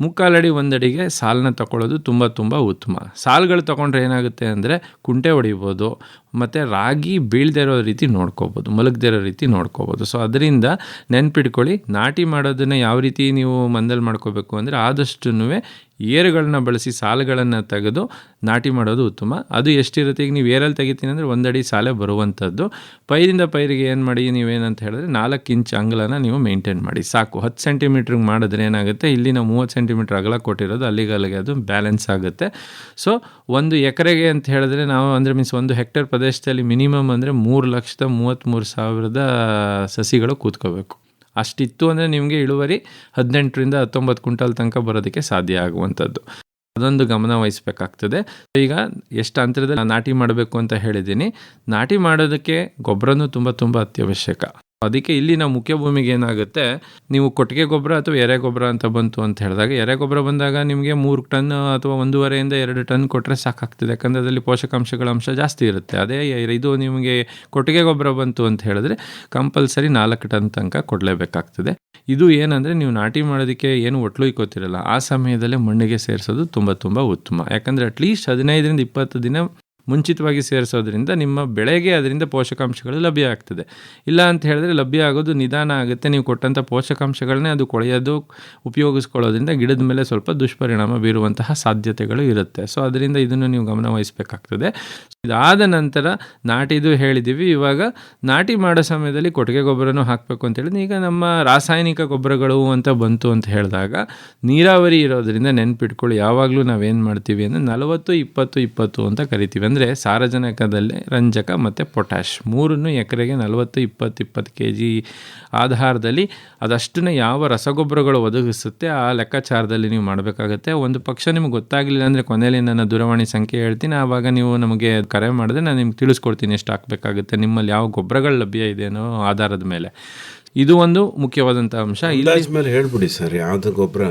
3/4 ಅಡಿ 1 ಅಡಿಗೆ ಸಾಲನ್ನ ತಗೊಳ್ಳೋದು ತುಂಬ ಉತ್ತಮ. ಸಾಲುಗಳು ತೊಗೊಂಡ್ರೆ ಏನಾಗುತ್ತೆ ಅಂದರೆ ಕುಂಟೆ ಹೊಡಿಬೋದು, ಮತ್ತು ರಾಗಿ ಬೀಳದೇ ಇರೋ ರೀತಿ ನೋಡ್ಕೋಬೋದು, ಮಲಗದೇ ಇರೋ ರೀತಿ ನೋಡ್ಕೋಬೋದು. ಸೊ ಅದರಿಂದ ನೆನ್ಪಿಟ್ಕೊಳ್ಳಿ, ನಾಟಿ ಮಾಡೋದನ್ನು ಯಾವ ರೀತಿ ನೀವು ಮಂದಲ್ಲಿ ಮಾಡ್ಕೋಬೇಕು ಅಂದರೆ, ಆದಷ್ಟು ಏರುಗಳನ್ನ ಬಳಸಿ ಸಾಲುಗಳನ್ನು ತೆಗೆದು ನಾಟಿ ಮಾಡೋದು ಉತ್ತಮ. ಅದು ಎಷ್ಟಿರುತ್ತೆ, ಈಗ ನೀವು ಏರಲ್ಲಿ ತೆಗಿತೀನಿ ಅಂದರೆ 1 ಅಡಿ ಸಾಲೆ ಬರುವಂಥದ್ದು. ಪೈರಿಂದ ಪೈರಿಗೆ ಏನು ಮಾಡಿ, ನೀವೇನಂತ ಹೇಳಿದ್ರೆ 4 ಇಂಚ್ ಅಂಗಲನ ನೀವು ಮೇಂಟೈನ್ ಮಾಡಿ ಸಾಕು. 10 ಸೆಂಟಿಮೀಟ್ರಿಗೆ ಮಾಡಿದ್ರೆ ಏನಾಗುತ್ತೆ, ಇಲ್ಲಿ ನಾವು 30 ಸೆಂಟಿಮೀಟ್ರ್ ಅಗಲ ಕೊಟ್ಟಿರೋದು ಅಲ್ಲಿಗೆ ಅದು ಬ್ಯಾಲೆನ್ಸ್ ಆಗುತ್ತೆ. ಸೊ 1 ಎಕರೆಗೆ ಅಂತ ಹೇಳಿದ್ರೆ ನಾವು ಅಂದರೆ ಮೀನ್ಸ್ 1 ಹೆಕ್ಟೇರ್ ಪ್ರದೇಶದಲ್ಲಿ ಮಿನಿಮಮ್ ಅಂದರೆ 3,33,000 ಸಸಿಗಳು ಕೂತ್ಕೋಬೇಕು. ಅಷ್ಟಿತ್ತು ಅಂದರೆ ನಿಮಗೆ ಇಳುವರಿ 18ರಿಂದ 19 ಕ್ವಿಂಟಲ್ ತನಕ ಬರೋದಕ್ಕೆ ಸಾಧ್ಯ ಆಗುವಂಥದ್ದು. ಅದೊಂದು ಗಮನ ವಹಿಸಬೇಕಾಗ್ತದೆ. ಈಗ ಎಷ್ಟು ಅಂತರದಲ್ಲಿ ನಾಟಿ ಮಾಡಬೇಕು ಅಂತ ಹೇಳಿದ್ದೀನಿ. ನಾಟಿ ಮಾಡೋದಕ್ಕೆ ಗೊಬ್ಬರನೂ ತುಂಬ ಅತ್ಯವಶ್ಯಕ. ಅದಕ್ಕೆ ಇಲ್ಲಿ ನಾವು ಮುಖ್ಯ ಭೂಮಿಗೆ ಏನಾಗುತ್ತೆ, ನೀವು ಕೊಟ್ಟಿಗೆ ಗೊಬ್ಬರ ಅಥವಾ ಎರೆ ಗೊಬ್ಬರ ಅಂತ ಬಂತು ಅಂತ ಹೇಳಿದಾಗ, ಎರೆ ಗೊಬ್ಬರ ಬಂದಾಗ ನಿಮಗೆ 3 ಟನ್ ಅಥವಾ 1.5ರಿಂದ 2 ಟನ್ ಕೊಟ್ಟರೆ ಸಾಕಾಗ್ತದೆ. ಯಾಕಂದರೆ ಅದರಲ್ಲಿ ಪೋಷಕಾಂಶಗಳ ಅಂಶ ಜಾಸ್ತಿ ಇರುತ್ತೆ. ಅದೇ ಇದು ನಿಮಗೆ ಕೊಟ್ಟಿಗೆ ಗೊಬ್ಬರ ಬಂತು ಅಂತ ಹೇಳಿದ್ರೆ ಕಂಪಲ್ಸರಿ 4 ಟನ್ ತನಕ ಕೊಡಲೇಬೇಕಾಗ್ತದೆ. ಇದು ಏನಂದರೆ ನೀವು ನಾಟಿ ಮಾಡೋದಕ್ಕೆ ಏನು ಒಟ್ಲು ಇಕ್ಕೋತಿರಲ್ಲ, ಆ ಸಮಯದಲ್ಲೇ ಮಣ್ಣಿಗೆ ಸೇರಿಸೋದು ತುಂಬ ಉತ್ತಮ. ಯಾಕಂದರೆ ಅಟ್ಲೀಸ್ಟ್ 15ರಿಂದ 20 ದಿನ ಮುಂಚಿತವಾಗಿ ಸೇರಿಸೋದ್ರಿಂದ ನಿಮ್ಮ ಬೆಳೆಗೆ ಅದರಿಂದ ಪೋಷಕಾಂಶಗಳು ಲಭ್ಯ ಆಗ್ತದೆ. ಇಲ್ಲ ಅಂತ ಹೇಳಿದ್ರೆ ಲಭ್ಯ ಆಗೋದು ನಿಧಾನ ಆಗುತ್ತೆ. ನೀವು ಕೊಟ್ಟಂಥ ಪೋಷಕಾಂಶಗಳನ್ನೇ ಅದು ಕೊಳೆಯೋದು, ಉಪಯೋಗಿಸ್ಕೊಳ್ಳೋದ್ರಿಂದ ಗಿಡದ ಮೇಲೆ ಸ್ವಲ್ಪ ದುಷ್ಪರಿಣಾಮ ಬೀರುವಂತಹ ಸಾಧ್ಯತೆಗಳು ಇರುತ್ತೆ. ಸೊ ಅದರಿಂದ ಇದನ್ನು ನೀವು ಗಮನ ವಹಿಸಬೇಕಾಗ್ತದೆ. ಇದಾದ ನಂತರ ನಾಟಿದು ಹೇಳಿದ್ದೀವಿ. ಇವಾಗ ನಾಟಿ ಮಾಡೋ ಸಮಯದಲ್ಲಿ ಕೊಟ್ಟಿಗೆ ಗೊಬ್ಬರನೂ ಹಾಕಬೇಕು ಅಂತ ಹೇಳಿದ್ರೆ, ಈಗ ನಮ್ಮ ರಾಸಾಯನಿಕ ಗೊಬ್ಬರಗಳು ಅಂತ ಬಂತು ಅಂತ ಹೇಳಿದಾಗ ನೀರಾವರಿ ಇರೋದ್ರಿಂದ ನೆನ್ಪಿಟ್ಕೊಳ್ಳಿ, ಯಾವಾಗಲೂ ನಾವೇನು ಮಾಡ್ತೀವಿ ಅಂದರೆ 40-20-20 ಅಂತ ಕರಿತೀವಿ. ಅಂದರೆ ಸಾರಜನಕದಲ್ಲಿ ರಂಜಕ ಮತ್ತು ಪೊಟ್ಯಾಶ್ ಮೂರನ್ನು ಎಕರೆಗೆ 40-20-20 kg ಆಧಾರದಲ್ಲಿ ಅದಷ್ಟನ್ನು ಯಾವ ರಸಗೊಬ್ಬರಗಳು ಒದಗಿಸುತ್ತೆ ಆ ಲೆಕ್ಕಾಚಾರದಲ್ಲಿ ನೀವು ಮಾಡಬೇಕಾಗತ್ತೆ. ಒಂದು ಪಕ್ಷ ನಿಮ್ಗೆ ಗೊತ್ತಾಗಲಿಲ್ಲ ಅಂದರೆ ಕೊನೆಯಲ್ಲಿ ನನ್ನ ದೂರವಾಣಿ ಸಂಖ್ಯೆ ಹೇಳ್ತೀನಿ, ಆವಾಗ ನೀವು ನಮಗೆ ಕರೆ ಮಾಡಿದ್ರೆ ನಾನು ನಿಮ್ಗೆ ತಿಳಿಸ್ಕೊಡ್ತೀನಿ ಎಷ್ಟು ಹಾಕಬೇಕಾಗುತ್ತೆ, ನಿಮ್ಮಲ್ಲಿ ಯಾವ ಗೊಬ್ಬರಗಳು ಲಭ್ಯ ಇದೆ ಅನ್ನೋ ಆಧಾರದ ಮೇಲೆ. ಇದು ಒಂದು ಮುಖ್ಯವಾದಂಥ ಅಂಶ. ಮೇಲೆ ಹೇಳ್ಬಿಡಿ ಸರ್, ಯಾವುದು ಗೊಬ್ಬರ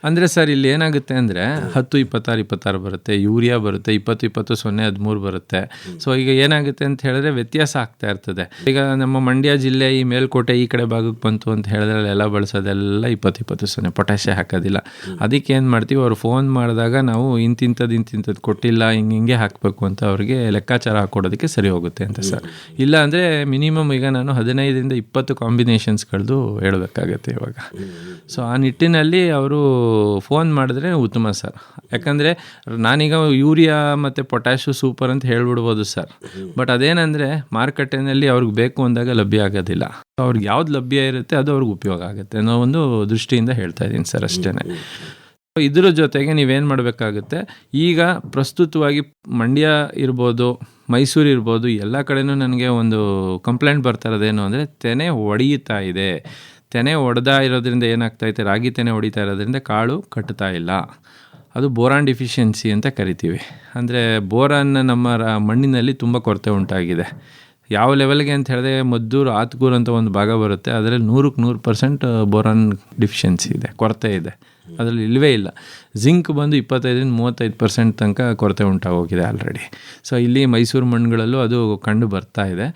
ಅಂದರೆ ಸರ್ ಇಲ್ಲಿ ಏನಾಗುತ್ತೆ ಅಂದರೆ 10-26-26 ಬರುತ್ತೆ, ಯೂರಿಯಾ ಬರುತ್ತೆ, 20-20-0-13 ಬರುತ್ತೆ. ಸೊ ಈಗ ಏನಾಗುತ್ತೆ ಅಂತ ಹೇಳಿದ್ರೆ ವ್ಯತ್ಯಾಸ ಆಗ್ತಾ ಇರ್ತದೆ. ಈಗ ನಮ್ಮ ಮಂಡ್ಯ ಜಿಲ್ಲೆ ಈ ಮೇಲ್ಕೋಟೆ ಈ ಕಡೆ ಭಾಗಕ್ಕೆ ಬಂತು ಅಂತ ಹೇಳಿದ್ರೆ ಅಲ್ಲೆಲ್ಲ ಬಳಸೋದೆಲ್ಲ 20-20-0 ಪೊಟ್ಯಾಷೆ ಹಾಕೋದಿಲ್ಲ. ಅದಕ್ಕೆ ಏನು ಮಾಡ್ತೀವಿ, ಅವ್ರು ಫೋನ್ ಮಾಡಿದಾಗ ನಾವು ಇಂತಿಂಥದ್ದು ಕೊಟ್ಟಿಲ್ಲ, ಹಿಂಗೆ ಹಾಕಬೇಕು ಅಂತ ಅವ್ರಿಗೆ ಲೆಕ್ಕಾಚಾರ ಹಾಕೊಡೋದಕ್ಕೆ ಸರಿ ಹೋಗುತ್ತೆ ಅಂತ ಸರ್. ಇಲ್ಲ ಅಂದರೆ ಮಿನಿಮಮ್ ಈಗ ನಾನು 15-20 ಕಾಂಬಿನೇಷನ್ಸ್ಗಳದ್ದು ಹೇಳಬೇಕಾಗತ್ತೆ ಇವಾಗ. ಸೊ ಆ ನಿಟ್ಟಿನಲ್ಲಿ ಅವರು ಫೋನ್ ಮಾಡಿದ್ರೆ ಉತ್ತಮ ಸರ್. ಯಾಕಂದರೆ ನಾನೀಗ ಯೂರಿಯಾ ಮತ್ತು ಪೊಟ್ಯಾಶು ಸೂಪರ್ ಅಂತ ಹೇಳ್ಬಿಡ್ಬೋದು ಸರ್, ಬಟ್ ಅದೇನಂದರೆ ಮಾರುಕಟ್ಟೆಯಲ್ಲಿ ಅವ್ರಿಗೆ ಬೇಕು ಅಂದಾಗ ಲಭ್ಯ ಆಗೋದಿಲ್ಲ. ಅವ್ರಿಗೆ ಯಾವ್ದು ಲಭ್ಯ ಇರುತ್ತೆ ಅದು ಅವ್ರಿಗೆ ಉಪಯೋಗ ಆಗುತ್ತೆ ಅನ್ನೋ ಒಂದು ದೃಷ್ಟಿಯಿಂದ ಹೇಳ್ತಾ ಇದ್ದೀನಿ ಸರ್, ಅಷ್ಟೇ. ಇದರ ಜೊತೆಗೆ ನೀವೇನು ಮಾಡಬೇಕಾಗುತ್ತೆ, ಈಗ ಪ್ರಸ್ತುತವಾಗಿ ಮಂಡ್ಯ ಇರ್ಬೋದು, ಮೈಸೂರು ಇರ್ಬೋದು, ಎಲ್ಲ ಕಡೆನೂ ನನಗೆ ಒಂದು ಕಂಪ್ಲೇಂಟ್ ಬರ್ತಾ ಇರೋದೇನು ಅಂದರೆ ತೆನೆ ಒಡೆಯುತ್ತಾ ಇದೆ. ತೆನೆ ಒಡೆದಾ ಇರೋದ್ರಿಂದ ಏನಾಗ್ತಾಯಿದೆ, ರಾಗಿ ತೆನೆ ಹೊಡಿತಾ ಇರೋದ್ರಿಂದ ಕಾಳು ಕಟ್ತಾ ಇಲ್ಲ. ಅದು ಬೋರಾನ್ ಡಿಫಿಷಿಯನ್ಸಿ ಅಂತ ಕರಿತೀವಿ. ಅಂದರೆ ಬೋರಾನ್ ನಮ್ಮ ಮಣ್ಣಿನಲ್ಲಿ ತುಂಬ ಕೊರತೆ ಉಂಟಾಗಿದೆ. ಯಾವ ಲೆವೆಲ್ಗೆ ಅಂತ ಹೇಳಿದ್ರೆ ಮದ್ದೂರು ಆತ್ಗೂರು ಅಂತ ಒಂದು ಭಾಗ ಬರುತ್ತೆ, ಅದರಲ್ಲಿ 100% ಬೋರಾನ್ ಡಿಫಿಷಿಯನ್ಸಿ ಇದೆ, ಕೊರತೆ ಇದೆ. ಅದರಲ್ಲಿ ಇಲ್ಲವೇ ಇಲ್ಲ. ಜಿಂಕ್ ಬಂದು 25-35% ತನಕ ಕೊರತೆ ಉಂಟಾಗೋಗಿದೆ ಆಲ್ರೆಡಿ. ಸೊ ಇಲ್ಲಿ ಮೈಸೂರು ಮಣ್ಣುಗಳಲ್ಲೂ ಅದು ಕಂಡು ಬರ್ತಾ ಇದೆ.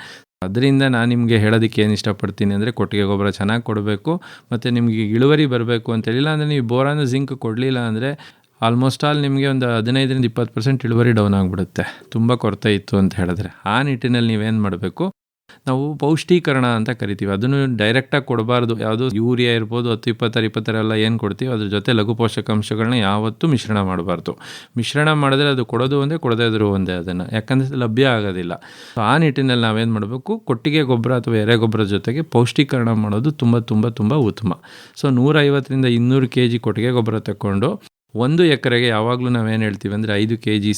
ಅದರಿಂದ ನಾನು ನಿಮಗೆ ಹೇಳೋದಕ್ಕೆ ಏನು ಇಷ್ಟಪಡ್ತೀನಿ ಅಂದರೆ, ಕೊಟ್ಟಿಗೆ ಗೊಬ್ಬರ ಚೆನ್ನಾಗಿ ಕೊಡಬೇಕು ಮತ್ತು ನಿಮಗೆ ಇಳುವರಿ ಬರಬೇಕು ಅಂತೇಳಿಲ್ಲ ಅಂದರೆ ನೀವು ಬೋರಾನ್ ಜಿಂಕ್ ಕೊಡಲಿಲ್ಲ ಅಂದರೆ ಆಲ್ಮೋಸ್ಟ್ ಆಲ್ ನಿಮಗೆ ಒಂದು 15-20% ಇಳುವರಿ ಡೌನ್ ಆಗಿಬಿಡುತ್ತೆ, ತುಂಬ ಕೊರತೆ ಇತ್ತು ಅಂತ ಹೇಳಿದ್ರೆ. ಆ ನಿಟ್ಟಿನಲ್ಲಿ ನೀವೇನು ಮಾಡಬೇಕು, ನಾವು ಪೌಷ್ಟೀಕರಣ ಅಂತ ಕರಿತೀವಿ. ಅದನ್ನು ಡೈರೆಕ್ಟಾಗಿ ಕೊಡಬಾರ್ದು. ಯಾವುದು ಯೂರಿಯಾ ಇರ್ಬೋದು, 10-20-20 ಎಲ್ಲ ಏನು ಕೊಡ್ತೀವಿ ಅದ್ರ ಜೊತೆ ಲಘು ಪೋಷಕಾಂಶಗಳನ್ನ ಯಾವತ್ತೂ ಮಿಶ್ರಣ ಮಾಡಬಾರ್ದು. ಮಿಶ್ರಣ ಮಾಡಿದ್ರೆ ಅದು ಕೊಡೋದು ಒಂದೇ, ಕೊಡದೇ ಇದ್ರೂ ಒಂದೇ ಅದನ್ನು, ಯಾಕಂದರೆ ಲಭ್ಯ ಆಗೋದಿಲ್ಲ. ಆ ನಿಟ್ಟಿನಲ್ಲಿ ನಾವೇನು ಮಾಡಬೇಕು, ಕೊಟ್ಟಿಗೆ ಗೊಬ್ಬರ ಅಥವಾ ಎರೆ ಗೊಬ್ಬರ ಜೊತೆಗೆ ಪೌಷ್ಟೀಕರಣ ಮಾಡೋದು ತುಂಬ ಉತ್ತಮ. ಸೊ 150-200 kg ಕೊಟ್ಟಿಗೆ ಗೊಬ್ಬರ ತಗೊಂಡು 1 ಎಕರೆಗೆ ಯಾವಾಗಲೂ ನಾವೇನು ಹೇಳ್ತೀವಿ ಅಂದರೆ 5 kg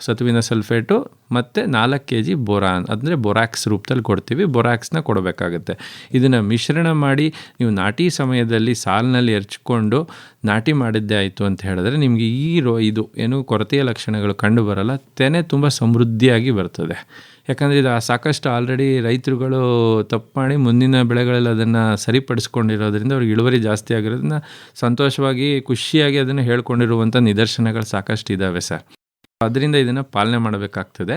ಸತುವಿನ ಸಲ್ಫೇಟು ಮತ್ತು 4 kg ಬೋರಾನ್, ಅಂದರೆ ಬೋರಾಕ್ಸ್ ರೂಪದಲ್ಲಿ ಕೊಡ್ತೀವಿ. ಬೋರಾಕ್ಸ್ನ ಕೊಡಬೇಕಾಗುತ್ತೆ. ಇದನ್ನು ಮಿಶ್ರಣ ಮಾಡಿ ನೀವು ನಾಟಿ ಸಮಯದಲ್ಲಿ ಸಾಲಿನಲ್ಲಿ ಎರಚಿಕೊಂಡು ನಾಟಿ ಮಾಡಿದ್ದೇ ಆಯಿತು ಅಂತ ಹೇಳಿದ್ರೆ ನಿಮಗೆ ಇದು ಏನು ಕೊರತೆಯ ಲಕ್ಷಣಗಳು ಕಂಡು ಬರಲ್ಲ. ತೆನೆ ತುಂಬ ಸಮೃದ್ಧಿಯಾಗಿ ಬರ್ತದೆ. ಯಾಕಂದರೆ ಇದು ಸಾಕಷ್ಟು ಆಲ್ರೆಡಿ ರೈತರುಗಳು ತಪ್ಪು ಮಾಡಿ ಮುಂದಿನ ಬೆಳೆಗಳಲ್ಲಿ ಅದನ್ನು ಸರಿಪಡಿಸ್ಕೊಂಡಿರೋದ್ರಿಂದ ಅವ್ರಿಗೆ ಇಳುವರಿ ಜಾಸ್ತಿ ಆಗಿರೋದನ್ನ ಸಂತೋಷವಾಗಿ ಖುಷಿಯಾಗಿ ಅದನ್ನು ಹೇಳ್ಕೊಂಡಿರುವಂಥ ನಿದರ್ಶನಗಳು ಸಾಕಷ್ಟು ಇದ್ದಾವೆ ಸರ್. ಅದರಿಂದ ಇದನ್ನು ಪಾಲನೆ ಮಾಡಬೇಕಾಗ್ತದೆ.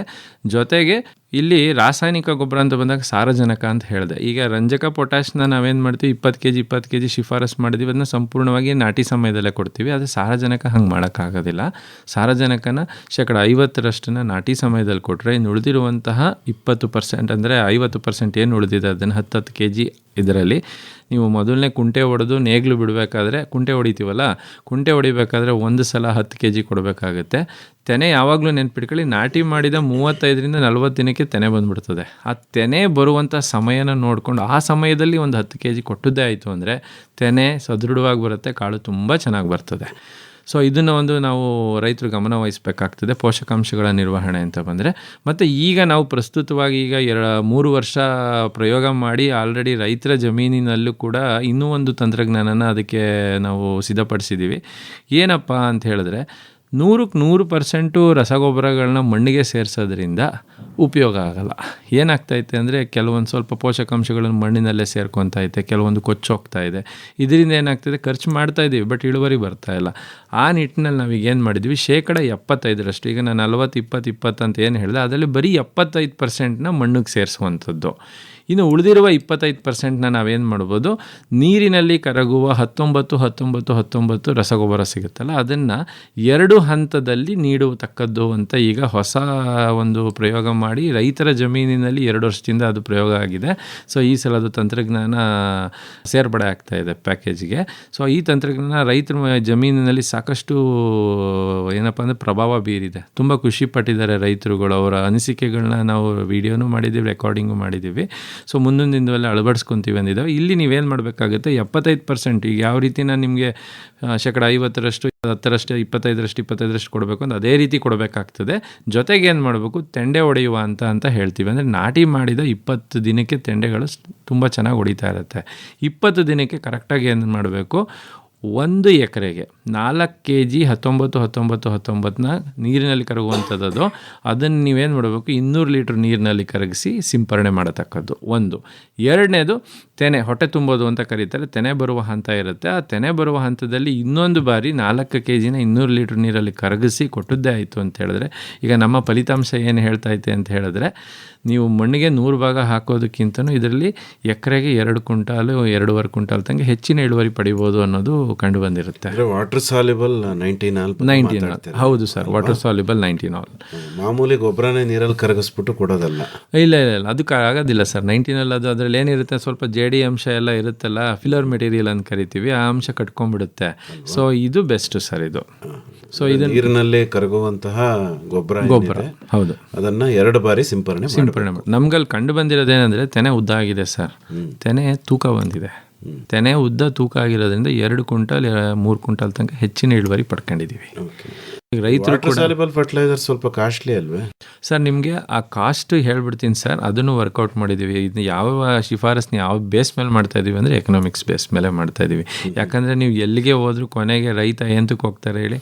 ಜೊತೆಗೆ ಇಲ್ಲಿ ರಾಸಾಯನಿಕ ಗೊಬ್ಬರ ಅಂತ ಬಂದಾಗ ಸಾರಜನಕ ಅಂತ ಹೇಳಿದೆ. ಈಗ ರಂಜಕ ಪೊಟ್ಯಾಶ್ನ ನಾವೇನು ಮಾಡ್ತೀವಿ, 20 kg ಶಿಫಾರಸ್ ಮಾಡಿದ್ದೀವಿ, ಅದನ್ನ ಸಂಪೂರ್ಣವಾಗಿ ನಾಟಿ ಸಮಯದಲ್ಲೇ ಕೊಡ್ತೀವಿ. ಆದರೆ ಸಾರಜನಕ ಹಂಗೆ ಮಾಡೋಕ್ಕಾಗೋದಿಲ್ಲ. ಸಾರಜನಕನ 50% ನಾಟಿ ಸಮಯದಲ್ಲಿ ಕೊಟ್ಟರೆ ಇನ್ನು ಉಳಿದಿರುವಂತಹ 20% ಅಂದರೆ 50% ಏನು ಉಳಿದಿದೆ ಅದನ್ನು 10 kg ಇದರಲ್ಲಿ ನೀವು ಮೊದಲನೇ ಕುಂಟೆ ಹೊಡೆದು ನೇಗ್ಲು ಬಿಡಬೇಕಾದ್ರೆ, ಕುಂಟೆ ಹೊಡಿತೀವಲ್ಲ, ಕುಂಟೆ ಹೊಡಿಬೇಕಾದ್ರೆ ಒಂದು ಸಲ 10 kg ಕೊಡಬೇಕಾಗುತ್ತೆ. ತೆನೆ ಯಾವಾಗಲೂ ನೆನ್ಪಿಟ್ಕೊಳ್ಳಿ, ನಾಟಿ ಮಾಡಿದ 35-40 ದಿನಕ್ಕೆ ತೆನೆ ಬಂದುಬಿಡ್ತದೆ. ಆ ತೆನೆ ಬರುವಂಥ ಸಮಯನ ನೋಡಿಕೊಂಡು ಆ ಸಮಯದಲ್ಲಿ ಒಂದು 10 kg ಕೊಟ್ಟದ್ದೇ ಆಯಿತು ಅಂದರೆ ತೆನೆ ಸದೃಢವಾಗಿ ಬರುತ್ತೆ, ಕಾಳು ತುಂಬ ಚೆನ್ನಾಗಿ ಬರ್ತದೆ. ಸೊ ಇದನ್ನು ಒಂದು ನಾವು ರೈತರು ಗಮನ ವಹಿಸಬೇಕಾಗ್ತದೆ ಪೋಷಕಾಂಶಗಳ ನಿರ್ವಹಣೆ ಅಂತ ಬಂದರೆ. ಮತ್ತು ಈಗ ನಾವು ಪ್ರಸ್ತುತವಾಗಿ ಈಗ 3 ವರ್ಷ ಪ್ರಯೋಗ ಮಾಡಿ ಆಲ್ರೆಡಿ ರೈತರ ಜಮೀನಿನಲ್ಲೂ ಕೂಡ ಇನ್ನೂ ಒಂದು ತಂತ್ರಜ್ಞಾನನ ಅದಕ್ಕೆ ನಾವು ಸಿದ್ಧಪಡಿಸಿದ್ದೀವಿ. ಏನಪ್ಪ ಅಂತ ಹೇಳಿದ್ರೆ, 100% ರಸಗೊಬ್ಬರಗಳನ್ನ ಮಣ್ಣಿಗೆ ಸೇರಿಸೋದ್ರಿಂದ ಉಪಯೋಗ ಆಗಲ್ಲ. ಏನಾಗ್ತೈತೆ ಅಂದರೆ ಕೆಲವೊಂದು ಸ್ವಲ್ಪ ಪೋಷಕಾಂಶಗಳನ್ನು ಮಣ್ಣಿನಲ್ಲೇ ಸೇರ್ಕೊತೈತೆ, ಕೆಲವೊಂದು ಕೊಚ್ಚೋಗ್ತಾ ಇದೆ. ಇದರಿಂದ ಏನಾಗ್ತದೆ, ಖರ್ಚು ಮಾಡ್ತಾ ಇದ್ದೀವಿ ಬಟ್ ಇಳುವರಿ ಬರ್ತಾ ಇಲ್ಲ. ಆ ನಿಟ್ಟಿನಲ್ಲಿ ನಾವೀಗ ಏನು ಮಾಡಿದ್ವಿ, 75% ಈಗ ನಾನು 40-20-20 ಅಂತ ಏನು ಹೇಳಿದೆ, ಅದರಲ್ಲಿ ಬರೀ 75%ನ ಮಣ್ಣಿಗೆ ಸೇರಿಸುವಂಥದ್ದು. ಇನ್ನು ಉಳಿದಿರುವ 25%ನ ನಾವೇನು ಮಾಡ್ಬೋದು, ನೀರಿನಲ್ಲಿ ಕರಗುವ 19-19-19 ರಸಗೊಬ್ಬರ ಸಿಗುತ್ತಲ್ಲ, ಅದನ್ನು 2 ಹಂತದಲ್ಲಿ ನೀಡತಕ್ಕದ್ದು ಅಂತ ಈಗ ಹೊಸ ಒಂದು ಪ್ರಯೋಗ ಮಾಡಿ ರೈತರ ಜಮೀನಿನಲ್ಲಿ 2 ವರ್ಷದಿಂದ ಅದು ಪ್ರಯೋಗ ಆಗಿದೆ. ಸೊ ಈ ಸಲ ಅದು ತಂತ್ರಜ್ಞಾನ ಸೇರ್ಪಡೆ ಆಗ್ತಾ ಇದೆ ಪ್ಯಾಕೇಜಿಗೆ. ಸೊ ಈ ತಂತ್ರಜ್ಞಾನ ರೈತರ ಜಮೀನಿನಲ್ಲಿ ಸಾಕಷ್ಟು ಏನಪ್ಪ ಅಂದರೆ ಪ್ರಭಾವ ಬೀರಿದೆ. ತುಂಬ ಖುಷಿ ಪಟ್ಟಿದ್ದಾರೆ ರೈತರುಗಳು. ಅವರ ಅನಿಸಿಕೆಗಳನ್ನ ನಾವು ವಿಡಿಯೋನೂ ಮಾಡಿದ್ದೀವಿ, ರೆಕಾರ್ಡಿಂಗು ಮಾಡಿದ್ದೀವಿ. ಸೊ ಮುಂದೊಂದು ದಿನದಲ್ಲಿ ಅಳವಡಿಸ್ಕೊತೀವಿ ಅಂದಿದ್ದಾವೆ. ಇಲ್ಲಿ ನೀವೇನು ಮಾಡಬೇಕಾಗುತ್ತೆ, 75% ಈಗ ಯಾವ ರೀತಿ ನಾನು ನಿಮಗೆ 50%, 10%, 25% ಕೊಡಬೇಕು ಅಂತ ಅದೇ ರೀತಿ ಕೊಡಬೇಕಾಗ್ತದೆ. ಜೊತೆಗೆ ಏನು ಮಾಡಬೇಕು, ತೆಂಡೆ ಹೊಡೆಯುವ ಅಂತ ಹೇಳ್ತೀವಿ. ಅಂದರೆ ನಾಟಿ ಮಾಡಿದ 20 ದಿನಕ್ಕೆ ತೆಂಡೆಗಳು ತುಂಬ ಚೆನ್ನಾಗಿ ಹೊಡಿತಾ ಇರುತ್ತೆ. 20 ದಿನಕ್ಕೆ ಕರೆಕ್ಟಾಗಿ ಏನು ಮಾಡಬೇಕು, 1 ಎಕರೆಗೆ 4 kg 19-19-19ನ ನೀರಿನಲ್ಲಿ ಕರಗುವಂಥದ್ದು. ಅದನ್ನು ನೀವೇನು ಮಾಡಬೇಕು, 200 ಲೀಟ್ರ್ ನೀರಿನಲ್ಲಿ ಕರಗಿಸಿ ಸಿಂಪರಣೆ ಮಾಡತಕ್ಕದ್ದು ಒಂದು. ಎರಡನೇದು ತೆನೆ, ಹೊಟ್ಟೆ ತುಂಬೋದು ಅಂತ ಕರೀತಾರೆ. ತೆನೆ ಬರುವ ಹಂತ ಇರುತ್ತೆ. ಆ ತೆನೆ ಬರುವ ಹಂತದಲ್ಲಿ ಇನ್ನೊಂದು ಬಾರಿ 4 kgನ 200 ಲೀಟ್ರ್ ನೀರಲ್ಲಿ ಕರಗಿಸಿ ಕೊಟ್ಟದ್ದೇ ಆಯಿತು ಅಂತ ಹೇಳಿದ್ರೆ, ಈಗ ನಮ್ಮ ಫಲಿತಾಂಶ ಏನು ಹೇಳ್ತೈತೆ ಅಂತ ಹೇಳಿದ್ರೆ, ನೀವು ಮಣ್ಣಿಗೆ 100 ಭಾಗ ಹಾಕೋದಕ್ಕಿಂತನೂ ಇದರಲ್ಲಿ ಎಕರೆಗೆ 2 ಕ್ವಿಂಟಾಲು 2.5 ಕ್ವಿಂಟಾಲ್ ತನಕ ಹೆಚ್ಚಿನ ಇಳುವರಿ ಪಡಿಬೋದು ಅನ್ನೋದು ಕಂಡು ಬಂದಿರುತ್ತೆ. ವಾಟರ್ ಸಾಲ್ಯುಬಲ್ 19 ಹೌದು ಸರ್, ವಾಟರ್ ಸಾಲ್ಯುಬಲ್ 19. ಮಾಮೂಲಿ ಗೊಬ್ಬರನೇ ನೀರಲ್ಲಿ ಕರಗಿಸ್ಬಿಟ್ಟು ಕೊಡೋದಲ್ಲ. ಇಲ್ಲ ಅದು ಆಗೋದಿಲ್ಲ ಸರ್. 19 ಅದು ಅದರಲ್ಲಿ ಏನಿರುತ್ತೆ, ಸ್ವಲ್ಪ ಜೇಡಿ ಅಂಶ ಎಲ್ಲ ಇರುತ್ತಲ್ಲ, ಫಿಲ್ಲರ್ ಮೆಟೀರಿಯಲ್ ಅಂತ ಕರಿತೀವಿ, ಆ ಅಂಶ ಕಟ್ಕೊಂಡ್ಬಿಡುತ್ತೆ. ಸೊ ಇದು ಬೆಸ್ಟ್ ಸರ್ ಇದು. ಸೊ ಇದು ನೀರಿನಲ್ಲಿ ಕರಗುವಂತಹ ಗೊಬ್ಬರ ಹೌದು, ಅದನ್ನ 2 ಬಾರಿ ಸಿಂಪರಣೆ ಮಾಡಿ. ನಮ್ಗಲ್ಲಿ ಕಂಡು ಬಂದಿರೋದೇನೆಂದರೆ, ತೆನೆ ಉದ್ದ ಆಗಿದೆ ಸರ್, ತೆನೆ ತೂಕ ಬಂದಿದೆ. ತೆನೆ ಉದ್ದ ತೂಕ ಆಗಿರೋದ್ರಿಂದ 2 ಕ್ವಿಂಟಾಲ್ 3 ಕ್ವಿಂಟಾಲ್ ತನಕ ಹೆಚ್ಚಿನ ಇಳುವರಿ ಪಡ್ಕೊಂಡಿದ್ದೀವಿ. ರೈತರು ಕೂಡ ಫರ್ಟಿಲೈಸರ್ ಸ್ವಲ್ಪ ಕಾಸ್ಟ್ಲಿ ಅಲ್ವೇ ಸರ್? ನಿಮಗೆ ಆ ಕಾಸ್ಟ್ ಹೇಳ್ಬಿಡ್ತೀನಿ ಸರ್, ಅದನ್ನು ವರ್ಕೌಟ್ ಮಾಡಿದ್ದೀವಿ. ಇದನ್ನ ಯಾವ ಶಿಫಾರಸ್ನ ಯಾವ ಬೇಸ್ ಮೇಲೆ ಮಾಡ್ತಾ ಇದೀವಿ ಅಂದರೆ ಎಕನಾಮಿಕ್ಸ್ ಬೇಸ್ ಮೇಲೆ ಮಾಡ್ತಾ ಇದ್ದೀವಿ. ಯಾಕಂದರೆ ನೀವು ಎಲ್ಲಿಗೆ ಹೋದ್ರೂ ಕೊನೆಗೆ ರೈತ ಎಂತಕ್ಕೆ ಹೋಗ್ತಾರೆ ಹೇಳಿ?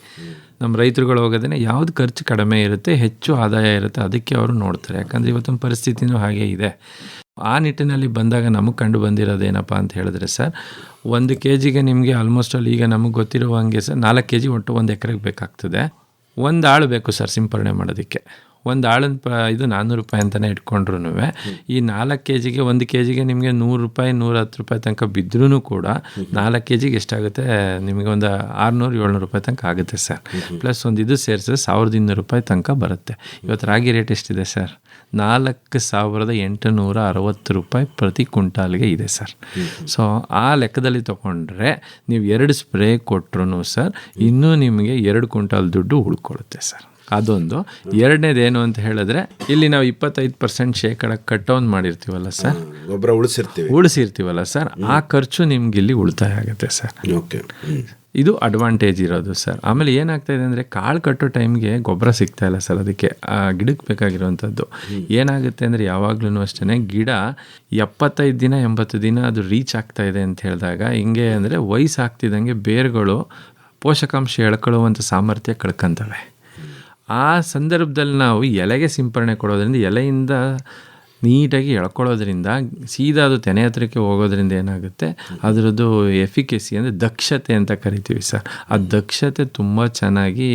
ನಮ್ಮ ರೈತರುಗಳು ಹೋಗೋದೇ ಯಾವ್ದು ಖರ್ಚು ಕಡಿಮೆ ಇರುತ್ತೆ, ಹೆಚ್ಚು ಆದಾಯ ಇರುತ್ತೆ, ಅದಕ್ಕೆ ಅವರು ನೋಡ್ತಾರೆ. ಯಾಕಂದರೆ ಇವತ್ತಿನ ಪರಿಸ್ಥಿತಿನೂ ಹಾಗೆ ಇದೆ. ಆ ನಿಟ್ಟಿನಲ್ಲಿ ಬಂದಾಗ ನಮಗೆ ಕಂಡು ಬಂದಿರೋದೇನಪ್ಪ ಅಂತ ಹೇಳಿದ್ರೆ ಸರ್, 1 kgಗೆ ನಿಮಗೆ ಆಲ್ಮೋಸ್ಟ್ ಅಲ್ಲಿ ಈಗ ನಮಗೆ ಗೊತ್ತಿರುವ ಹಂಗೆ ಸರ್ 4 kg ಒಟ್ಟು 1 ಎಕರೆಗೆ ಬೇಕಾಗ್ತದೆ. 1 ಆಳು ಬೇಕು ಸರ್ ಸಿಂಪರಣೆ ಮಾಡೋದಕ್ಕೆ. 1 ಆಳಿನ ಇದು 400 ರೂಪಾಯಿ ಅಂತಲೇ ಇಟ್ಕೊಂಡ್ರು ಈ 4 kgಗೆ 1 kgಗೆ ನಿಮಗೆ 100 ರೂಪಾಯಿ 110 ರೂಪಾಯಿ ತನಕ ಬಿದ್ದರೂ ಕೂಡ 4 kgಗೆ ಎಷ್ಟಾಗುತ್ತೆ ನಿಮಗೆ ಒಂದು 600-700 ರೂಪಾಯಿ ತನಕ ಆಗುತ್ತೆ ಸರ್. ಪ್ಲಸ್ ಒಂದು ಇದು ಸೇರಿಸಿದ್ರೆ 1200 ರೂಪಾಯಿ ತನಕ ಬರುತ್ತೆ. ಇವತ್ತು ರಾಗಿ ರೇಟ್ ಎಷ್ಟಿದೆ ಸರ್? 4860 ರೂಪಾಯಿ ಪ್ರತಿ ಕ್ವಿಂಟಾಲ್ಗೆ ಇದೆ ಸರ್. ಸೊ ಆ ಲೆಕ್ಕದಲ್ಲಿ ತೊಗೊಂಡ್ರೆ ನೀವು 2 ಸ್ಪ್ರೇ ಕೊಟ್ಟರು ಸರ್ ಇನ್ನೂ ನಿಮಗೆ 2 ಕ್ವಿಂಟಾಲ್ ದುಡ್ಡು ಉಳ್ಕೊಳ್ಳುತ್ತೆ ಸರ್. ಅದೊಂದು. ಎರಡನೇದೇನು ಅಂತ ಹೇಳಿದ್ರೆ, ಇಲ್ಲಿ ನಾವು 25% ಕಟ್ ಡೌನ್ ಮಾಡಿರ್ತೀವಲ್ಲ ಸರ್, ಗೊಬ್ಬರ ಉಳಿಸಿರ್ತೀವಲ್ಲ ಸರ್, ಆ ಖರ್ಚು ನಿಮ್ಗೆ ಇಲ್ಲಿ ಉಳಿತಾಯ ಆಗುತ್ತೆ ಸರ್. ಓಕೆ, ಇದು ಅಡ್ವಾಂಟೇಜ್ ಇರೋದು ಸರ್. ಆಮೇಲೆ ಏನಾಗ್ತಾಯಿದೆ ಅಂದರೆ, ಕಾಳು ಕಟ್ಟೋ ಟೈಮ್ಗೆ ಗೊಬ್ಬರ ಸಿಗ್ತಾ ಇಲ್ಲ ಸರ್. ಅದಕ್ಕೆ ಆ ಗಿಡಕ್ಕೆ ಬೇಕಾಗಿರುವಂಥದ್ದು ಏನಾಗುತ್ತೆ ಅಂದರೆ, ಯಾವಾಗ್ಲೂ ಅಷ್ಟೇ ಗಿಡ 75 ದಿನ 80 ದಿನ ಅದು ರೀಚ್ ಆಗ್ತಾ ಇದೆ ಅಂತ ಹೇಳಿದಾಗ ಹಿಂಗೆ ಅಂದರೆ, ವಯಸ್ಸಾಗ್ತಿದ್ದಂಗೆ ಬೇರುಗಳು ಪೋಷಕಾಂಶ ಎಳ್ಕೊಳ್ಳುವಂಥ ಸಾಮರ್ಥ್ಯ ಕಳ್ಕೊಂತವೆ. ಆ ಸಂದರ್ಭದಲ್ಲಿ ನಾವು ಎಲೆಗೆ ಸಿಂಪರಣೆ ಕೊಡೋದ್ರಿಂದ, ಎಲೆಯಿಂದ ನೀಟಾಗಿ ಎಳ್ಕೊಳ್ಳೋದ್ರಿಂದ ಸೀದಾ ಅದು ತೆನೆ ಹತ್ರಕ್ಕೆ ಹೋಗೋದ್ರಿಂದ ಏನಾಗುತ್ತೆ, ಅದರದ್ದು ಎಫಿಕೆಸಿ ಅಂದರೆ ದಕ್ಷತೆ ಅಂತ ಕರಿತೀವಿ ಸರ್. ಆ ದಕ್ಷತೆ ತುಂಬ ಚೆನ್ನಾಗಿ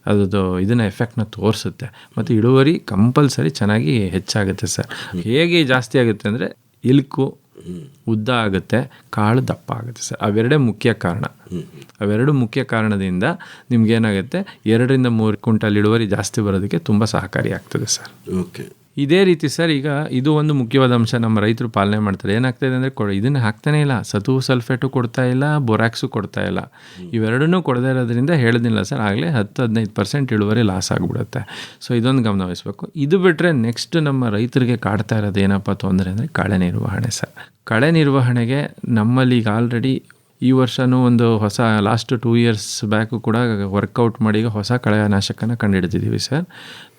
ಅದರದ್ದು ಇದನ್ನು ಎಫೆಕ್ಟ್ನ ತೋರಿಸುತ್ತೆ. ಮತ್ತು ಇಳುವರಿ ಕಂಪಲ್ಸರಿ ಚೆನ್ನಾಗಿ ಹೆಚ್ಚಾಗುತ್ತೆ ಸರ್. ಹೇಗೆ ಜಾಸ್ತಿ ಆಗುತ್ತೆ ಅಂದರೆ, ಇಲ್ಕು ಉದ್ದ ಆಗುತ್ತೆ, ಕಾಳು ದಪ್ಪ ಆಗುತ್ತೆ ಸರ್. ಅವೆರಡೇ ಮುಖ್ಯ ಕಾರಣ. ಅವೆರಡು ಮುಖ್ಯ ಕಾರಣದಿಂದ ನಿಮ್ಗೇನಾಗುತ್ತೆ, 2-3 ಕ್ವಿಂಟಾಲ್ ಇಳುವರಿ ಜಾಸ್ತಿ ಬರೋದಕ್ಕೆ ತುಂಬ ಸಹಕಾರಿಯಾಗ್ತದೆ ಸರ್. ಓಕೆ, ಇದೇ ರೀತಿ ಸರ್, ಈಗ ಇದು ಒಂದು ಮುಖ್ಯವಾದ ಅಂಶ ನಮ್ಮ ರೈತರು ಪಾಲನೆ ಮಾಡ್ತಾರೆ. ಏನಾಗ್ತಾಯಿದೆ ಅಂದರೆ, ಇದನ್ನು ಹಾಕ್ತಾನೇ ಇಲ್ಲ, ಸತು ಸಲ್ಫೇಟು ಕೊಡ್ತಾ ಇಲ್ಲ, ಬೊರಾಕ್ಸು ಕೊಡ್ತಾ ಇಲ್ಲ. ಇವೆರಡನ್ನೂ ಕೊಡದೇ ಇರೋದ್ರಿಂದ ಹೇಳಿದಿಲ್ಲ ಸರ್, ಆಗಲೇ 10-15% ಇಳುವರಿ ಲಾಸ್ ಆಗಿಬಿಡುತ್ತೆ. ಸೊ ಇದೊಂದು ಗಮನ ವಹಿಸ್ಬೇಕು. ಇದು ಬಿಟ್ಟರೆ ನೆಕ್ಸ್ಟ್ ನಮ್ಮ ರೈತರಿಗೆ ಕಾಡ್ತಾ ಇರೋದು ಏನಪ್ಪ ತೊಂದರೆ ಅಂದರೆ, ಕಳೆ ನಿರ್ವಹಣೆ ಸರ್. ಕಳೆ ನಿರ್ವಹಣೆಗೆ ನಮ್ಮಲ್ಲಿ ಈಗ ಆಲ್ರೆಡಿ ಈ ವರ್ಷವೂ ಒಂದು ಹೊಸ ಲಾಸ್ಟ್ 2 years ಬ್ಯಾಕು ಕೂಡ ವರ್ಕೌಟ್ ಮಾಡಿ ಹೊಸ ಕಳೆನಾಶಕನ ಕಂಡುಹಿಡಿದಿದ್ದೀವಿ ಸರ್.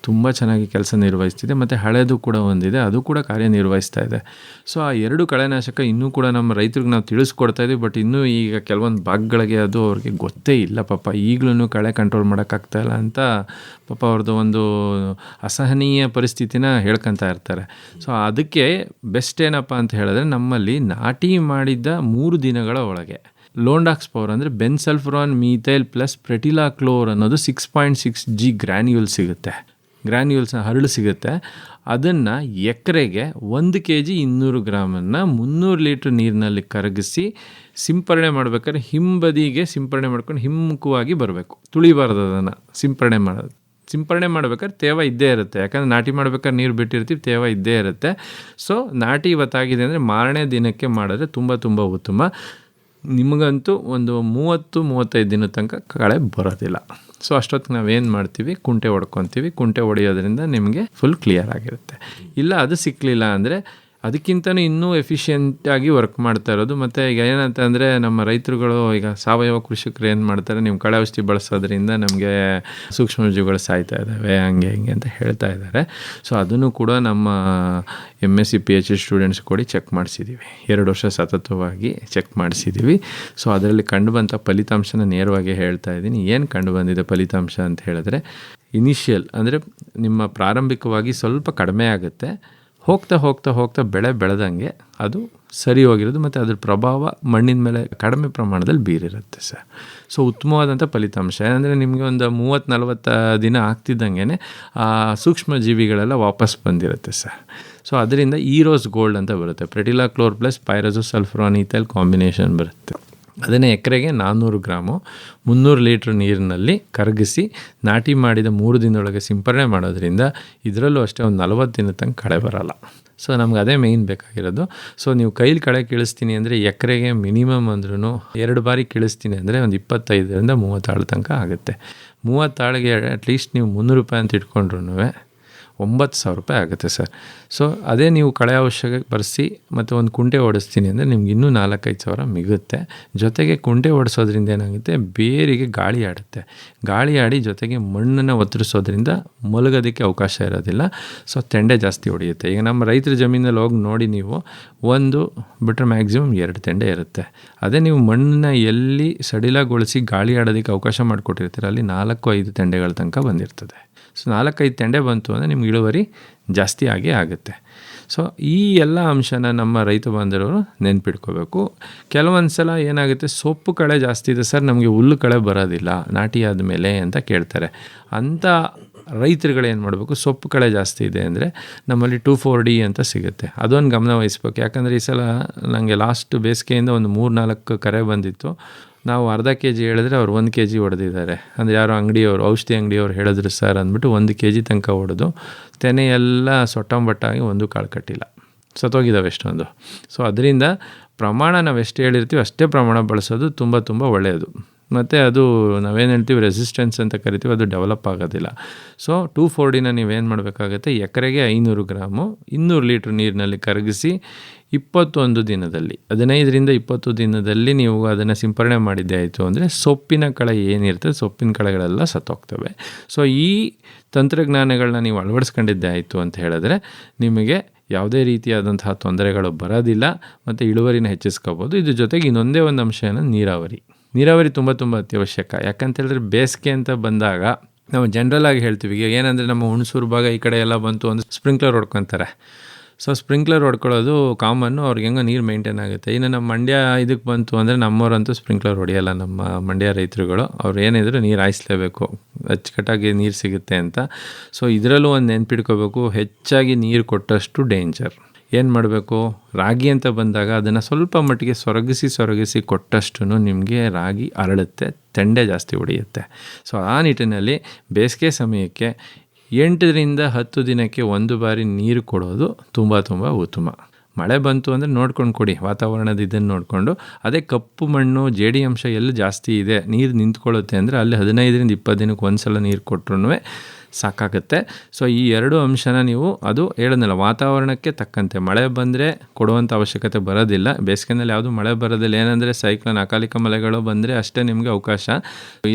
ತುಂಬ ಚೆನ್ನಾಗಿ ಕೆಲಸ ನಿರ್ವಹಿಸ್ತಿದೆ ಮತ್ತು ಹಳೆಯದು ಕೂಡ ಒಂದಿದೆ, ಅದು ಕೂಡ ಕಾರ್ಯನಿರ್ವಹಿಸ್ತಾ ಇದೆ. ಸೊ ಆ 2 ಕಳೆನಾಶಕ ಇನ್ನೂ ಕೂಡ ನಮ್ಮ ರೈತರಿಗೆ ನಾವು ತಿಳಿಸ್ಕೊಡ್ತಾ ಇದ್ದೀವಿ. ಬಟ್ ಇನ್ನೂ ಈಗ ಕೆಲವೊಂದು ಭಾಗಗಳಿಗೆ ಅದು ಅವ್ರಿಗೆ ಗೊತ್ತೇ ಇಲ್ಲ ಪಾಪ. ಈಗಲೂ ಕಳೆ ಕಂಟ್ರೋಲ್ ಮಾಡೋಕ್ಕಾಗ್ತಾಯಿಲ್ಲ ಅಂತ ಪಾಪ ಅವ್ರದ್ದು ಒಂದು ಅಸಹನೀಯ ಪರಿಸ್ಥಿತಿನ ಹೇಳ್ಕೊತಾ ಇರ್ತಾರೆ. ಸೊ ಅದಕ್ಕೆ ಬೆಸ್ಟ್ ಏನಪ್ಪ ಅಂತ ಹೇಳಿದ್ರೆ, ನಮ್ಮಲ್ಲಿ ನಾಟಿ ಮಾಡಿದ್ದ 3 ದಿನಗಳ ಒಳಗೆ ಲೋಂಡಾಕ್ಸ್ ಪವರ್ ಅಂದರೆ ಬೆನ್ಸಲ್ಫರಾನ್ ಮೀಥೈಲ್ ಪ್ಲಸ್ ಪ್ರೆಟಿಲಾಕ್ಲೋರ್ ಅನ್ನೋದು 6.6 g ಗ್ರ್ಯಾನ್ಯೂಲ್ ಸಿಗುತ್ತೆ. ಗ್ರ್ಯಾನ್ಯೂಲ್ಸ್ನ ಹರಳು ಸಿಗುತ್ತೆ. ಅದನ್ನು ಎಕರೆಗೆ 1 kg 200 ಗ್ರಾಮನ್ನು 300 ಲೀಟ್ರ್ ನೀರಿನಲ್ಲಿ ಕರಗಿಸಿ ಸಿಂಪರಣೆ ಮಾಡಬೇಕಾದ್ರೆ ಹಿಂಬದಿಗೆ ಸಿಂಪರಣೆ ಮಾಡ್ಕೊಂಡು ಹಿಮ್ಮುಖವಾಗಿ ಬರಬೇಕು, ತುಳಿಬಾರ್ದು. ಅದನ್ನು ಸಿಂಪರಣೆ ಮಾಡಬೇಕಾದ್ರೆ ತೇವ ಇದ್ದೇ ಇರುತ್ತೆ, ಯಾಕಂದರೆ ನಾಟಿ ಮಾಡ್ಬೇಕಾದ್ರೆ ನೀರು ಬಿಟ್ಟಿರ್ತೀವಿ, ತೇವ ಇದ್ದೇ ಇರುತ್ತೆ. ಸೊ ನಾಟಿ ಇವತ್ತಾಗಿದೆ ಅಂದರೆ ಮಾರನೇ ದಿನಕ್ಕೆ ಮಾಡಿದ್ರೆ ತುಂಬ ಉತ್ತಮ. ನಿಮಗಂತೂ ಒಂದು 30-35 ದಿನದ ತನಕ ಕಳೆ ಬರೋದಿಲ್ಲ. ಸೊ ಅಷ್ಟೊತ್ತಿಗೆ ನಾವೇನು ಮಾಡ್ತೀವಿ, ಕುಂಟೆ ಹೊಡ್ಕೊತೀವಿ. ಕುಂಟೆ ಹೊಡೆಯೋದ್ರಿಂದ ನಿಮಗೆ ಫುಲ್ ಕ್ಲಿಯರ್ ಆಗಿರುತ್ತೆ. ಇಲ್ಲ ಅದು ಸಿಕ್ಕಲಿಲ್ಲ ಅಂದರೆ ಅದಕ್ಕಿಂತಲೂ ಇನ್ನೂ ಎಫಿಷಿಯೆಂಟಾಗಿ ವರ್ಕ್ ಮಾಡ್ತಾ ಇರೋದು. ಮತ್ತು ಈಗ ಏನಂತ ಅಂದರೆ, ನಮ್ಮ ರೈತರುಗಳು ಈಗ ಸಾವಯವ ಕೃಷಿಕರು ಏನು ಮಾಡ್ತಾರೆ, ನೀವು ಕಳೆ ಔಷಧಿ ಬಳಸೋದ್ರಿಂದ ನಮಗೆ ಸೂಕ್ಷ್ಮಜೀವಿಗಳು ಸಾಯ್ತಾ ಇದ್ದಾವೆ, ಹಂಗೆ ಹಿಂಗೆ ಅಂತ ಹೇಳ್ತಾ ಇದ್ದಾರೆ. ಸೊ ಅದನ್ನು ಕೂಡ ನಮ್ಮ MSc PhD ಸ್ಟೂಡೆಂಟ್ಸ್ ಕೂಡ ಚೆಕ್ ಮಾಡಿಸಿದ್ದೀವಿ. 2 ವರ್ಷ ಸತತವಾಗಿ ಚೆಕ್ ಮಾಡಿಸಿದ್ದೀವಿ. ಸೊ ಅದರಲ್ಲಿ ಕಂಡುಬಂಥ ಫಲಿತಾಂಶನ ನೇರವಾಗಿ ಹೇಳ್ತಾ ಇದ್ದೀನಿ. ಏನು ಕಂಡು ಬಂದಿದೆ ಫಲಿತಾಂಶ ಅಂತ ಹೇಳಿದ್ರೆ, ಇನಿಷಿಯಲ್ ಅಂದರೆ ನಿಮ್ಮ ಪ್ರಾರಂಭಿಕವಾಗಿ ಸ್ವಲ್ಪ ಕಡಿಮೆ ಆಗುತ್ತೆ. ಹೋಗ್ತಾ ಬೆಳೆ ಬೆಳೆದಂಗೆ ಅದು ಸರಿ ಹೋಗಿರೋದು ಮತ್ತು ಅದ್ರ ಪ್ರಭಾವ ಮಣ್ಣಿನ ಮೇಲೆ ಕಡಿಮೆ ಪ್ರಮಾಣದಲ್ಲಿ ಬೀರಿರುತ್ತೆ ಸರ್. ಸೊ ಉತ್ತಮವಾದಂಥ ಫಲಿತಾಂಶ ಏನಂದರೆ, ನಿಮಗೆ ಒಂದು 30-40 ದಿನ ಆಗ್ತಿದ್ದಂಗೆ ಆ ಸೂಕ್ಷ್ಮ ಜೀವಿಗಳೆಲ್ಲ ವಾಪಸ್ ಬಂದಿರುತ್ತೆ ಸರ್. ಸೊ ಅದರಿಂದ ಈರೋಸ್ ಗೋಲ್ಡ್ ಅಂತ ಬರುತ್ತೆ. ಪ್ರೆಟಿಲಾಕ್ಲೋರ್ ಪ್ಲಸ್ ಪೈರಜೋಸಲ್ಫರಾನ್ ಈಥೈಲ್ ಕಾಂಬಿನೇಷನ್ ಬರುತ್ತೆ. ಅದನ್ನೇ ಎಕರೆಗೆ 400 ಗ್ರಾಮು 300 ಲೀಟ್ರ್ ನೀರಿನಲ್ಲಿ ಕರಗಿಸಿ ನಾಟಿ ಮಾಡಿದ 3 ದಿನದೊಳಗೆ ಸಿಂಪರಣೆ ಮಾಡೋದ್ರಿಂದ ಇದರಲ್ಲೂ ಅಷ್ಟೇ ಒಂದು 40 ದಿನದ ತನಕ ಕಳೆ ಬರೋಲ್ಲ. ಸೊ ನಮ್ಗೆ ಅದೇ ಮೇಯ್ನ್ ಬೇಕಾಗಿರೋದು. ಸೊ ನೀವು ಕೈಲಿ ಕಳೆ ಕೀಳಿಸ್ತೀನಿ ಅಂದರೆ ಎಕರೆಗೆ ಮಿನಿಮಮ್ ಅಂದ್ರೂ 2 ಬಾರಿ ಕೀಳಿಸ್ತೀನಿ ಅಂದರೆ ಒಂದು 25-30 ಆಳು ತನಕ ಆಗುತ್ತೆ. 30 ಆಳಿಗೆ ಅಟ್ಲೀಸ್ಟ್ ನೀವು 300 ರೂಪಾಯಿ ಅಂತ ಇಟ್ಕೊಂಡ್ರೂ 9,000 ರೂಪಾಯಿ ಆಗುತ್ತೆ ಸರ್. ಸೊ ಅದೇ ನೀವು ಕಳೆ ಔಷಧ ಬರೆಸಿ ಮತ್ತು ಒಂದು ಕುಂಟೆ ಓಡಿಸ್ತೀನಿ ಅಂದರೆ ನಿಮ್ಗೆ ಇನ್ನೂ 4-5 ಸಾವಿರ ಮಿಗುತ್ತೆ. ಜೊತೆಗೆ ಕುಂಟೆ ಓಡಿಸೋದ್ರಿಂದ ಏನಾಗುತ್ತೆ, ಬೇರಿಗೆ ಗಾಳಿ ಆಡುತ್ತೆ. ಗಾಳಿ ಆಡಿ ಜೊತೆಗೆ ಮಣ್ಣನ್ನು ಒತ್ತರಿಸೋದ್ರಿಂದ ಮಲಗೋದಕ್ಕೆ ಅವಕಾಶ ಇರೋದಿಲ್ಲ. ಸೊ ತೆಂಡೆ ಜಾಸ್ತಿ ಹೊಡೆಯುತ್ತೆ. ಈಗ ನಮ್ಮ ರೈತರ ಜಮೀನಲ್ಲಿ ಹೋಗಿ ನೋಡಿ, ನೀವು ಒಂದು ಬಿಟ್ಟರೆ ಮ್ಯಾಕ್ಸಿಮಮ್ 2 ತೆಂಡೆ ಇರುತ್ತೆ. ಅದೇ ನೀವು ಮಣ್ಣನ್ನ ಎಲ್ಲಿ ಸಡಿಲಗೊಳಿಸಿ ಗಾಳಿ ಆಡೋದಕ್ಕೆ ಅವಕಾಶ ಮಾಡಿಕೊಟ್ಟಿರ್ತೀರ, ಅಲ್ಲಿ 4-5 ತೆಂಡೆಗಳ ತನಕ ಬಂದಿರ್ತದೆ. ಸೊ 4-5 ತೆಂಡೆ ಬಂತು ಅಂದರೆ ನಿಮ್ಗೆ ಇಳುವರಿ ಜಾಸ್ತಿ ಆಗೇ ಆಗುತ್ತೆ. ಸೊ ಈ ಎಲ್ಲ ಅಂಶನ ನಮ್ಮ ರೈತ ಬಾಂಧವರು ನೆನ್ಪಿಟ್ಕೋಬೇಕು. ಕೆಲವೊಂದು ಸಲ ಏನಾಗುತ್ತೆ, ಸೊಪ್ಪು ಕಳೆ ಜಾಸ್ತಿ ಇದೆ ಸರ್, ನಮಗೆ ಹುಲ್ಲು ಕಳೆ ಬರೋದಿಲ್ಲ ನಾಟಿ ಆದಮೇಲೆ ಅಂತ ಕೇಳ್ತಾರೆ. ಅಂಥ ರೈತರುಗಳು ಏನು ಮಾಡಬೇಕು, ಸೊಪ್ಪು ಕಳೆ ಜಾಸ್ತಿ ಇದೆ ಅಂದರೆ ನಮ್ಮಲ್ಲಿ 2,4-D ಅಂತ ಸಿಗುತ್ತೆ. ಅದೊಂದು ಗಮನ ವಹಿಸ್ಬೇಕು. ಯಾಕಂದರೆ ಈ ಸಲ ನನಗೆ ಲಾಸ್ಟ್ ಬೇಸಿಗೆಯಿಂದ ಒಂದು 3-4 ಕರೆ ಬಂದಿತ್ತು. ನಾವು ಅರ್ಧ kg ಹೇಳಿದ್ರೆ ಅವ್ರು 1 kg ಹೊಡೆದಿದ್ದಾರೆ. ಅಂದರೆ ಯಾರೋ ಅಂಗಡಿಯವರು, ಔಷಧಿ ಅಂಗಡಿಯವ್ರು ಹೇಳಿದ್ರು ಸರ್ ಅಂದ್ಬಿಟ್ಟು 1 kg ತನಕ ಹೊಡೆದು ತೆನೆ ಎಲ್ಲ ಸೊಟ್ಟಂಬಟ್ಟಾಗಿ ಒಂದು ಕಾಳು ಕಟ್ಟಿಲ್ಲ, ಸತ್ತೋಗಿದ್ದಾವೆ ಎಷ್ಟೊಂದು. ಸೊ ಅದರಿಂದ ಪ್ರಮಾಣ ನಾವು ಎಷ್ಟು ಹೇಳಿರ್ತೀವಿ ಅಷ್ಟೇ ಪ್ರಮಾಣ ಬಳಸೋದು ತುಂಬ ಒಳ್ಳೆಯದು. ಮತ್ತು ಅದು ನಾವೇನು ಹೇಳ್ತೀವಿ ರೆಸಿಸ್ಟೆನ್ಸ್ ಅಂತ ಕರಿತೀವಿ, ಅದು ಡೆವಲಪ್ ಆಗೋದಿಲ್ಲ. ಸೊ 2,4-Dನ ನೀವೇನು ಮಾಡಬೇಕಾಗತ್ತೆ, ಎಕರೆಗೆ 500 ಗ್ರಾಮು 200 ಲೀಟ್ರ್ ನೀರಿನಲ್ಲಿ ಕರಗಿಸಿ 21 ದಿನದಲ್ಲಿ 15-20 ದಿನದಲ್ಲಿ ನೀವು ಅದನ್ನು ಸಿಂಪರಣೆ ಮಾಡಿದ್ದೇ ಆಯಿತು ಅಂದರೆ ಸೊಪ್ಪಿನ ಕಳೆ ಏನಿರ್ತದೆ, ಸೊಪ್ಪಿನ ಕಳೆಗಳೆಲ್ಲ ಸತ್ತೋಗ್ತವೆ. ಸೊ ಈ ತಂತ್ರಜ್ಞಾನಗಳನ್ನ ನೀವು ಅಳವಡಿಸ್ಕೊಂಡಿದ್ದೇ ಆಯಿತು ಅಂತ ಹೇಳಿದ್ರೆ ನಿಮಗೆ ಯಾವುದೇ ರೀತಿಯಾದಂತಹ ತೊಂದರೆಗಳು ಬರೋದಿಲ್ಲ ಮತ್ತು ಇಳುವರಿನ ಹೆಚ್ಚಿಸ್ಕೋಬೋದು. ಇದ್ರ ಜೊತೆಗೆ ಇನ್ನೊಂದೇ ಒಂದು ಅಂಶ ಏನೋ ನೀರಾವರಿ ತುಂಬ ಅತ್ಯವಶ್ಯಕ. ಯಾಕಂತೇಳಿದ್ರೆ ಬೇಸಿಗೆ ಅಂತ ಬಂದಾಗ ನಾವು ಜನರಲಾಗಿ ಹೇಳ್ತೀವಿ, ಈಗ ಏನಂದರೆ ನಮ್ಮ ಹುಣಸೂರು ಭಾಗ ಈ ಕಡೆ ಎಲ್ಲ ಬಂತು ಅಂದರೆ ಸ್ಪ್ರಿಂಕ್ಲರ್ ಹೊಡ್ಕೊತಾರೆ. ಸೊ ಸ್ಪ್ರಿಂಕ್ಲರ್ ಹೊಡ್ಕೊಳ್ಳೋದು ಕಾಮನ್ನು, ಅವ್ರಿಗೆ ಹೆಂಗೋ ನೀರು ಮೇಂಟೈನ್ ಆಗುತ್ತೆ. ಇನ್ನು ನಮ್ಮ ಮಂಡ್ಯ ಇದಕ್ಕೆ ಬಂತು ಅಂದರೆ ನಮ್ಮವರಂತೂ ಸ್ಪ್ರಿಂಕ್ಲರ್ ಹೊಡೆಯಲ್ಲ. ನಮ್ಮ ಮಂಡ್ಯ ರೈತರುಗಳು ಅವ್ರು ಏನಿದ್ರು ನೀರು ಹಾಯಿಸ್ಲೇಬೇಕು, ಅಚ್ಚುಕಟ್ಟಾಗಿ ನೀರು ಸಿಗುತ್ತೆ ಅಂತ. ಸೊ ಇದರಲ್ಲೂ ಒಂದು ನೆನ್ಪಿಡ್ಕೋಬೇಕು, ಹೆಚ್ಚಾಗಿ ನೀರು ಕೊಟ್ಟಷ್ಟು ಡೇಂಜರ್. ಏನು ಮಾಡಬೇಕು, ರಾಗಿ ಅಂತ ಬಂದಾಗ ಅದನ್ನು ಸ್ವಲ್ಪ ಮಟ್ಟಿಗೆ ಸೊರಗಿಸಿ ಕೊಟ್ಟಷ್ಟು ನಿಮಗೆ ರಾಗಿ ಅರಳುತ್ತೆ, ತೆಂಡೆ ಜಾಸ್ತಿ ಹೊಡೆಯುತ್ತೆ. ಸೊ ಆ ನಿಟ್ಟಿನಲ್ಲಿ ಬೇಸಿಗೆ ಸಮಯಕ್ಕೆ 8-10 ದಿನಕ್ಕೆ 1 ಬಾರಿ ನೀರು ಕೊಡೋದು ತುಂಬ ಉತ್ತಮ. ಮಳೆ ಬಂತು ಅಂದರೆ ನೋಡ್ಕೊಂಡು ಕೊಡಿ, ವಾತಾವರಣದ ಇದನ್ನು ನೋಡಿಕೊಂಡು. ಅದೇ ಕಪ್ಪು ಮಣ್ಣು ಜೇಡಿ ಅಂಶ ಎಲ್ಲಿ ಜಾಸ್ತಿ ಇದೆ, ನೀರು ನಿಂತ್ಕೊಳ್ಳುತ್ತೆ ಅಂದರೆ ಅಲ್ಲಿ 15-20 ದಿನಕ್ಕೆ ಒಂದು ಸಲ ನೀರು ಕೊಟ್ಟರು ಸಾಕಾಗುತ್ತೆ. ಸೊ ಈ 2 ಅಂಶನ ನೀವು ಅದು ಹೇಳಿದ್ನಲ್ಲ, ವಾತಾವರಣಕ್ಕೆ ತಕ್ಕಂತೆ ಮಳೆ ಬಂದರೆ ಕೊಡುವಂಥ ಅವಶ್ಯಕತೆ ಬರೋದಿಲ್ಲ. ಬೇಸಿಗೆನಲ್ಲಿ ಯಾವುದು ಮಳೆ ಬರೋದಿಲ್ಲ. ಏನಂದರೆ ಸೈಕ್ಲೋನ್, ಅಕಾಲಿಕ ಮಳೆಗಳು ಬಂದರೆ ಅಷ್ಟೇ ನಿಮಗೆ ಅವಕಾಶ.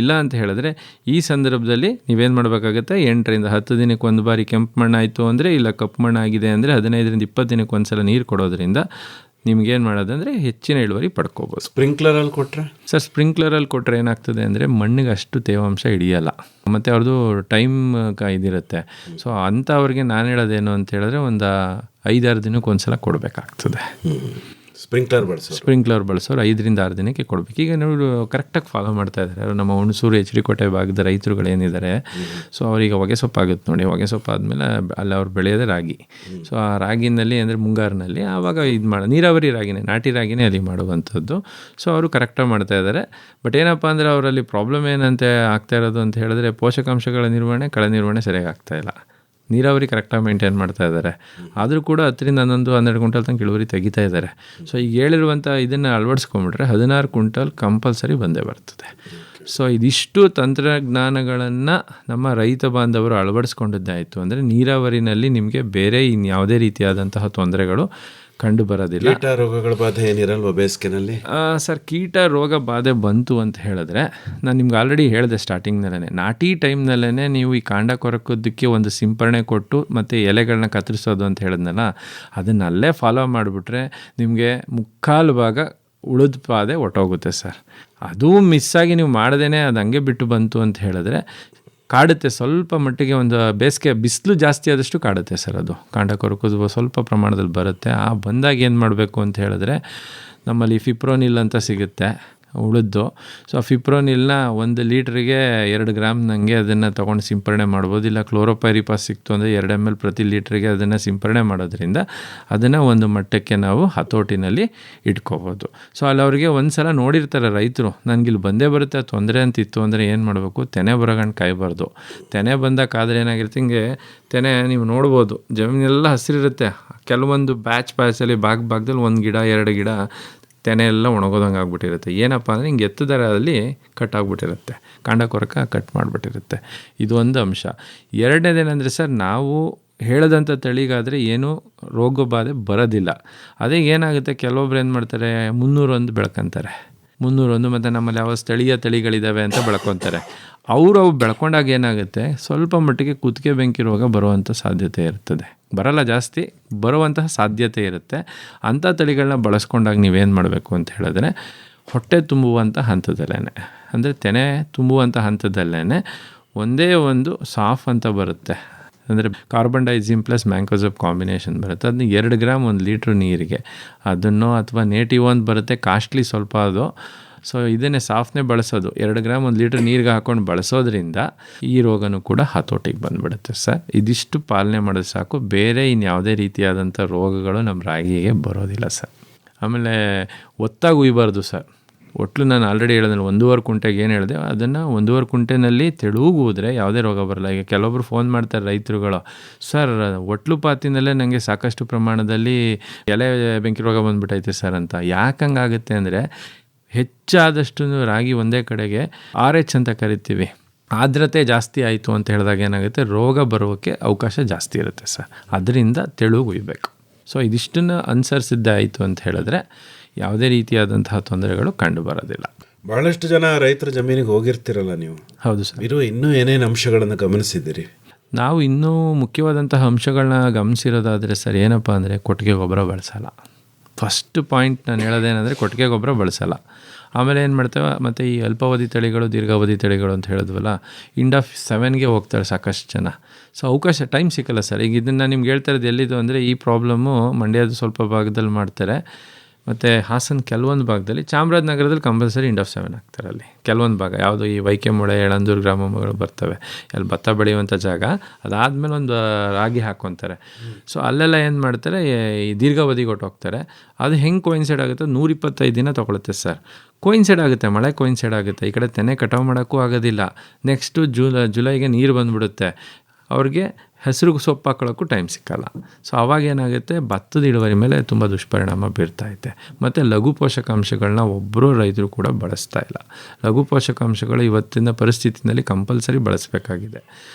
ಇಲ್ಲ ಅಂತ ಹೇಳಿದ್ರೆ ಈ ಸಂದರ್ಭದಲ್ಲಿ ನೀವೇನು ಮಾಡಬೇಕಾಗುತ್ತೆ, 8ರಿಂದ 10 ದಿನಕ್ಕೆ ಒಂದು ಬಾರಿ ಕೆಂಪು ಮಣ್ಣಾಯಿತು ಅಂದರೆ, ಇಲ್ಲ ಕಪ್ಪು ಮಣ್ಣಾಗಿದೆ ಅಂದರೆ 15ರಿಂದ 20 ದಿನಕ್ಕೆ ಒಂದು ಸಲ ನೀರು ಕೊಡೋದ್ರಿಂದ ನಿಮ್ಗೇನು ಮಾಡೋದಂದರೆ ಹೆಚ್ಚಿನ ಇಳುವರಿ ಪಡ್ಕೋಬೋದು. ಸ್ಪ್ರಿಂಕ್ಲರಲ್ಲಿ ಕೊಟ್ಟರೆ ಸರ್, ಸ್ಪ್ರಿಂಕ್ಲರಲ್ಲಿ ಕೊಟ್ಟರೆ ಏನಾಗ್ತದೆ ಅಂದರೆ ಮಣ್ಣಿಗೆ ಅಷ್ಟು ತೇವಾಂಶ ಹಿಡಿಯಲ್ಲ, ಮತ್ತು ಅವ್ರದ್ದು ಟೈಮ್ ಇದಿರುತ್ತೆ. ಸೊ ಅಂಥವ್ರಿಗೆ ನಾನು ಹೇಳೋದೇನು ಅಂತ ಹೇಳಿದ್ರೆ ಒಂದು 5-6 ದಿನಕ್ಕೆ ಒಂದು ಸಲ ಕೊಡಬೇಕಾಗ್ತದೆ. ಸ್ಪ್ರಿಂಕ್ಲರ್ ಬಳಸೋರು 5ರಿಂದ 6 ದಿನಕ್ಕೆ ಕೊಡಬೇಕು. ಈಗ ನಾವು ಕರೆಕ್ಟಾಗಿ ಫಾಲೋ ಮಾಡ್ತಾ ಇದ್ದಾರೆ ನಮ್ಮ ಹುಣಸೂರು HD ಕೋಟೆ ಭಾಗದ ರೈತರುಗಳೇನಿದ್ದಾರೆ. ಸೊ ಅವ್ರಿಗೆ ಹೊಗೆ ಸೊಪ್ಪಾಗುತ್ತೆ ನೋಡಿ, ಹೊಗೆ ಸೊಪ್ಪು ಆದಮೇಲೆ ಅಲ್ಲಿ ಅವ್ರು ಬೆಳೆಯೋದೇ ರಾಗಿ. ಸೊ ಆ ರಾಗಿನಲ್ಲಿ ಅಂದರೆ ಮುಂಗಾರಿನಲ್ಲಿ ಆವಾಗ ನೀರಾವರಿ ರಾಗಿನೇ, ನಾಟಿ ರಾಗಿನೇ ಅಲ್ಲಿ ಮಾಡುವಂಥದ್ದು. ಸೊ ಅವರು ಕರೆಕ್ಟಾಗಿ ಮಾಡ್ತಾ ಇದ್ದಾರೆ. ಬಟ್ ಏನಪ್ಪ ಅಂದರೆ ಅವರಲ್ಲಿ ಪ್ರಾಬ್ಲಮ್ ಏನಂತೆ ಆಗ್ತಾ ಇರೋದು ಅಂತ ಹೇಳಿದ್ರೆ ಪೋಷಕಾಂಶಗಳ ನಿರ್ವಹಣೆ, ಕಳೆ ನಿರ್ವಹಣೆ ಸರಿಯಾಗಿ ಆಗ್ತಾಯಿಲ್ಲ. ನೀರಾವರಿ ಕರೆಕ್ಟಾಗಿ ಮೇಂಟೈನ್ ಮಾಡ್ತಾ ಇದ್ದಾರೆ, ಆದರೂ ಕೂಡ 10ರಿಂದ 11-12 ಕ್ವಿಂಟಲ್ ತನಕ ಇಳುವರಿ ತೆಗಿತಾ ಇದ್ದಾರೆ. ಸೊ ಈಗ ಹೇಳಿರುವಂಥ ಇದನ್ನು ಅಳವಡಿಸ್ಕೊಂಡ್ಬಿಟ್ರೆ 16 ಕ್ವಿಂಟಲ್ ಕಂಪಲ್ಸರಿ ಬಂದೇ ಬರ್ತದೆ. ಸೊ ಇದಿಷ್ಟು ತಂತ್ರಜ್ಞಾನಗಳನ್ನು ನಮ್ಮ ರೈತ ಬಾಂಧವರು ಅಳವಡಿಸ್ಕೊಂಡಿದ್ದಾಯಿತು ಅಂದರೆ ನೀರಾವರಿನಲ್ಲಿ ನಿಮಗೆ ಬೇರೆ ಇನ್ಯಾವುದೇ ರೀತಿಯಾದಂತಹ ತೊಂದರೆಗಳು ಕಂಡು ಬರೋದಿಲ್ಲ. ಕೀಟ ರೋಗಗಳ ಬಾಧೆ ಏನಿರಲ್ವ ಬೇಸಿಗೆನಲ್ಲಿ? ಸರ್, ಕೀಟ ರೋಗ ಬಾಧೆ ಬಂತು ಅಂತ ಹೇಳಿದ್ರೆ ನಾನು ನಿಮ್ಗೆ ಆಲ್ರೆಡಿ ಹೇಳಿದೆ ಸ್ಟಾರ್ಟಿಂಗ್ನಲ್ಲೇ, ನಾಟಿ ಟೈಮ್ನಲ್ಲೇ ನೀವು ಈ ಕಾಂಡ ಕೊರಕೋದಕ್ಕೆ ಒಂದು ಸಿಂಪರಣೆ ಕೊಟ್ಟು ಮತ್ತು ಎಲೆಗಳನ್ನ ಕತ್ತರಿಸೋದು ಅಂತ ಹೇಳಿದ್ನಲ್ಲ, ಅದನ್ನಲ್ಲೇ ಫಾಲೋ ಮಾಡಿಬಿಟ್ರೆ ನಿಮಗೆ 3/4 ಭಾಗ ಉಳಿದ ಬಾಧೆ ಹೊಟ್ಟೋಗುತ್ತೆ ಸರ್. ಅದೂ ಮಿಸ್ಸಾಗಿ ನೀವು ಮಾಡ್ದೇ ಅದು ಹಂಗೆ ಬಿಟ್ಟು ಬಂತು ಅಂತ ಹೇಳಿದ್ರೆ ಕಾಡುತ್ತೆ. ಸ್ವಲ್ಪ ಮಟ್ಟಿಗೆ ಒಂದು ಬೇಸಿಗೆ ಬಿಸಿಲು ಜಾಸ್ತಿ ಆದಷ್ಟು ಕಾಡುತ್ತೆ ಸರ್. ಅದು ಕಾಂಡ ಕೊರಕೋದು ಸ್ವಲ್ಪ ಪ್ರಮಾಣದಲ್ಲಿ ಬರುತ್ತೆ. ಆ ಬಂದಾಗ ಏನು ಮಾಡಬೇಕು ಅಂತ ಹೇಳಿದ್ರೆ ನಮ್ಮಲ್ಲಿ ಫಿಪ್ರೋನಿಲ್ ಅಂತ ಸಿಗುತ್ತೆ ಉಳಿದ್ದು. ಸೊ ಫಿಪ್ರೋನಿಲ್ನ 1 ಲೀಟ್ರಿಗೆ 2 ಗ್ರಾಮ್ ನನಗೆ ಅದನ್ನು ತೊಗೊಂಡು ಸಿಂಪರಣೆ ಮಾಡ್ಬೋದು. ಇಲ್ಲ ಕ್ಲೋರೋಪೈರಿಪಾಸ್ ಸಿಕ್ತು ಅಂದರೆ 2 ml ಪ್ರತಿ ಲೀಟ್ರಿಗೆ ಅದನ್ನು ಸಿಂಪರಣೆ ಮಾಡೋದ್ರಿಂದ ಅದನ್ನು ಒಂದು ಮಟ್ಟಕ್ಕೆ ನಾವು ಹತೋಟಿನಲ್ಲಿ ಇಟ್ಕೋಬೋದು. ಸೊ ಅಲ್ಲಿ ಅವರಿಗೆ ಒಂದು ಸಲ ನೋಡಿರ್ತಾರೆ ರೈತರು, ನನಗಿಲ್ಲಿ ಬಂದೇ ಬರುತ್ತೆ ತೊಂದರೆ ಅಂತಿತ್ತು ಅಂದರೆ ಏನು ಮಾಡಬೇಕು, ತೆನೆ ಬರೋಗಂಡು ಕಾಯಬಾರ್ದು. ತೆನೆ ಬಂದಕ್ಕಾದ್ರೆ ಏನಾಗಿರುತ್ತೆ, ಹಿಂಗೆ ತೆನೆ ನೀವು ನೋಡ್ಬೋದು ಜಮೀನೆಲ್ಲ ಹಸಿರಿರುತ್ತೆ, ಕೆಲವೊಂದು ಬ್ಯಾಚಲ್ಲಿ ಭಾಗದಲ್ಲಿ 1 ಗಿಡ 2 ಗಿಡ ತೆನೆ ಎಲ್ಲ ಒಣಗೋದಂಗೆ ಆಗ್ಬಿಟ್ಟಿರುತ್ತೆ. ಏನಪ್ಪ ಅಂದರೆ ಹಿಂಗೆ ಎತ್ತದರಲ್ಲಿ ಕಟ್ ಆಗಿಬಿಟ್ಟಿರುತ್ತೆ, ಕಾಂಡ ಕೊರಕ ಕಟ್ ಮಾಡಿಬಿಟ್ಟಿರುತ್ತೆ. ಇದು ಒಂದು ಅಂಶ. ಎರಡನೇದೇನೆಂದರೆ ಸರ್, ನಾವು ಹೇಳದಂಥ ತಳಿಗಾದರೆ ಏನೂ ರೋಗ ಬಾಧೆ ಬರೋದಿಲ್ಲ. ಅದೇ ಏನಾಗುತ್ತೆ, ಕೆಲವೊಬ್ರು ಏನು ಮಾಡ್ತಾರೆ 301 ಬೆಳ್ಕೊತಾರೆ, 301 ಮತ್ತು ನಮ್ಮಲ್ಲಿ ಯಾವ ಸ್ಥಳೀಯ ತಳಿಗಳಿದ್ದಾವೆ ಅಂತ ಬೆಳ್ಕೊತಾರೆ. ಅವು ಬೆಳ್ಕೊಂಡಾಗ ಏನಾಗುತ್ತೆ, ಸ್ವಲ್ಪ ಮಟ್ಟಿಗೆ ಕುತ್ತಿಗೆ ಬೆಂಕಿ ರೋಗ ಬರುವಂಥ ಸಾಧ್ಯತೆ ಇರ್ತದೆ. ಬರಲ್ಲ ಜಾಸ್ತಿ, ಬರುವಂತಹ ಸಾಧ್ಯತೆ ಇರುತ್ತೆ. ಅಂಥ ತಳಿಗಳನ್ನ ಬಳಸ್ಕೊಂಡಾಗ ನೀವೇನು ಮಾಡಬೇಕು ಅಂತ ಹೇಳಿದ್ರೆ ಹೊಟ್ಟೆ ತುಂಬುವಂಥ ಹಂತದಲ್ಲೇ ಅಂದರೆ ತೆನೆ ತುಂಬುವಂಥ ಹಂತದಲ್ಲೇ ಒಂದೇ ಒಂದು ಸಾಫ್ ಅಂತ ಬರುತ್ತೆ, ಅಂದರೆ ಕಾರ್ಬನ್-ಡೈಜಿಮ್ ಪ್ಲಸ್ ಮ್ಯಾಂಕೋಸೆಬ್ ಕಾಂಬಿನೇಷನ್ ಬರುತ್ತೆ. ಅದನ್ನ 2 ಗ್ರಾಮ್ 1 ಲೀಟ್ರ್ ನೀರಿಗೆ ಅದನ್ನು ಅಥವಾ ನೇಟಿವ್ ಒಂದು ಬರುತ್ತೆ, ಕಾಸ್ಟ್ಲಿ ಸ್ವಲ್ಪ ಅದು. ಸೊ ಇದನ್ನೇ ಸಾಫ್ನೇ ಬಳಸೋದು, 2 ಗ್ರಾಮ್ 1 ಲೀಟ್ರ್ ನೀರಿಗೆ ಹಾಕ್ಕೊಂಡು ಬಳಸೋದ್ರಿಂದ ಈ ರೋಗನೂ ಕೂಡ ಹತೋಟಿಗೆ ಬಂದುಬಿಡುತ್ತೆ ಸರ್. ಇದಿಷ್ಟು ಪಾಲನೆ ಮಾಡೋದು ಸಾಕು, ಬೇರೆ ಇನ್ಯಾವುದೇ ರೀತಿಯಾದಂಥ ರೋಗಗಳು ನಮ್ಮ ರಾಗಿಗೆ ಬರೋದಿಲ್ಲ ಸರ್. ಆಮೇಲೆ ಒತ್ತಾಗಿ ಉಯ್ಬಾರ್ದು ಸರ್. ಒಟ್ಲು ನಾನು ಆಲ್ರೆಡಿ ಹೇಳಿದ್ರೆ 1.5 ಕುಂಟೆಗೆ ಏನು ಹೇಳಿದೆ ಅದನ್ನು 1.5 ಕುಂಟೆನಲ್ಲಿ ತೆಳುಗೂದ್ರೆ ಯಾವುದೇ ರೋಗ ಬರಲ್ಲ. ಈಗ ಕೆಲವೊಬ್ರು ಫೋನ್ ಮಾಡ್ತಾರೆ ರೈತರುಗಳು, ಸರ್ ಒಟ್ಲು ಪಾತಿನಲ್ಲೇ ನನಗೆ ಸಾಕಷ್ಟು ಪ್ರಮಾಣದಲ್ಲಿ ಎಲೆ ಬೆಂಕಿ ರೋಗ ಬಂದುಬಿಟ್ಟೈತೆ ಸರ್ ಅಂತ. ಯಾಕಂಗಾಗುತ್ತೆ ಅಂದರೆ ಹೆಚ್ಚಾದಷ್ಟು ರಾಗಿ ಒಂದೇ ಕಡೆಗೆ RH ಅಂತ ಕರಿತೀವಿ, ಆರ್ದ್ರತೆ ಜಾಸ್ತಿ ಆಯಿತು ಅಂತ ಹೇಳಿದಾಗ ಏನಾಗುತ್ತೆ, ರೋಗ ಬರೋಕ್ಕೆ ಅವಕಾಶ ಜಾಸ್ತಿ ಇರುತ್ತೆ ಸರ್. ಅದರಿಂದ ತೆಳುಗುಯ್ಬೇಕು. ಸೊ ಇದಿಷ್ಟನ್ನು ಅನುಸರಿಸಿದ್ದಾಯಿತು ಅಂತ ಹೇಳಿದ್ರೆ ಯಾವುದೇ ರೀತಿಯಾದಂತಹ ತೊಂದರೆಗಳು ಕಂಡು ಬರೋದಿಲ್ಲ. ಬಹಳಷ್ಟು ಜನ ರೈತರ ಜಮೀನಿಗೆ ಹೋಗಿರ್ತಿರಲ್ಲ ನೀವು? ಹೌದು ಸರ್. ಇನ್ನೂ ಏನೇನು ಅಂಶಗಳನ್ನು ಗಮನಿಸಿದ್ದೀರಿ? ನಾವು ಇನ್ನೂ ಮುಖ್ಯವಾದಂತಹ ಅಂಶಗಳನ್ನ ಗಮನಿಸಿರೋದಾದರೆ ಸರ್, ಏನಪ್ಪ ಅಂದರೆ ಕೊಟ್ಟಿಗೆ ಗೊಬ್ಬರ ಬಳಸಲ್ಲ. ಫಸ್ಟ್ ಪಾಯಿಂಟ್ ನಾನು ಹೇಳೋದೇನೆಂದರೆ ಕೊಟ್ಟಿಗೆ ಗೊಬ್ಬರ ಬಳಸಲ್ಲ. ಆಮೇಲೆ ಏನು ಮಾಡ್ತೇವೆ, ಮತ್ತು ಈ ಅಲ್ಪಾವಧಿ ತಳಿಗಳು ದೀರ್ಘಾವಧಿ ತಳಿಗಳು ಅಂತ ಹೇಳಿದ್ವಲ್ಲ, ಇಂಡ್ ಆಫ್ 7ಗೆ ಹೋಗ್ತಾರೆ ಸಾಕಷ್ಟು ಜನ. ಸೊ ಅವಕಾಶ ಟೈಮ್ ಸಿಕ್ಕಲ್ಲ ಸರ್. ಈಗ ಇದನ್ನು ನಿಮ್ಗೆ ಹೇಳ್ತಾ ಇರೋದು ಎಲ್ಲಿದು ಅಂದರೆ ಈ ಪ್ರಾಬ್ಲಮ್ಮು ಮಂಡ್ಯದ ಸ್ವಲ್ಪ ಭಾಗದಲ್ಲಿ ಮಾಡ್ತಾರೆ, ಮತ್ತು ಹಾಸನ ಕೆಲವೊಂದು ಭಾಗದಲ್ಲಿ, ಚಾಮರಾಜನಗರದಲ್ಲಿ ಕಂಪಲ್ಸರಿ ಇಂಡ್ ಆಫ್ 7 ಆಗ್ತಾರೆ. ಅಲ್ಲಿ ಕೆಲವೊಂದು ಭಾಗ ಯಾವುದು ಈ ವೈಕೆಮೂಳೆ ಯಳಂದೂರು ಗ್ರಾಮಗಳು ಬರ್ತವೆ, ಅಲ್ಲಿ ಭತ್ತ ಬೆಳೆಯುವಂಥ ಜಾಗ, ಅದಾದಮೇಲೆ ಒಂದು ರಾಗಿ ಹಾಕ್ಕೊತಾರೆ. ಸೊ ಅಲ್ಲೆಲ್ಲ ಏನು ಮಾಡ್ತಾರೆ, ಈ ದೀರ್ಘಾವಧಿಗೆ ಹೊಟ್ಟೋಗ್ತಾರೆ. ಅದು ಹೆಂಗೆ ಕೋಯಿನ್ಸೈಡ್ ಆಗುತ್ತೆ, 125 ದಿನ ತೊಗೊಳುತ್ತೆ ಸರ್. ಕೋಯಿನ್ಸೈಡ್ ಆಗುತ್ತೆ, ಮಳೆ ಕೋಯಿನ್ಸೈಡ್ ಆಗುತ್ತೆ. ಈ ಕಡೆ ತೆನೆ ಕಟಾವು ಮಾಡೋಕ್ಕೂ ಆಗೋದಿಲ್ಲ. ನೆಕ್ಸ್ಟು ಜುಲೈಗೆ ನೀರು ಬಂದುಬಿಡುತ್ತೆ. ಅವ್ರಿಗೆ ಹೆಸರು ಸೊಪ್ಪು ಹಾಕೊಳ್ಳೋಕ್ಕೂ ಟೈಮ್ ಸಿಕ್ಕಲ್ಲ. ಸೊ ಅವಾಗ ಏನಾಗುತ್ತೆ, ಭತ್ತದ ಇಳುವರಿ ಮೇಲೆ ತುಂಬ ದುಷ್ಪರಿಣಾಮ ಬೀರ್ತೈತೆ. ಮತ್ತು ಲಘು ಪೋಷಕಾಂಶಗಳನ್ನ ಒಬ್ಬರು ರೈತರು ಕೂಡ ಬಳಸ್ತಾ ಇಲ್ಲ. ಲಘು ಪೋಷಕಾಂಶಗಳು ಇವತ್ತಿನ ಪರಿಸ್ಥಿತಿನಲ್ಲಿ ಕಂಪಲ್ಸರಿ ಬಳಸಬೇಕಾಗಿದೆ.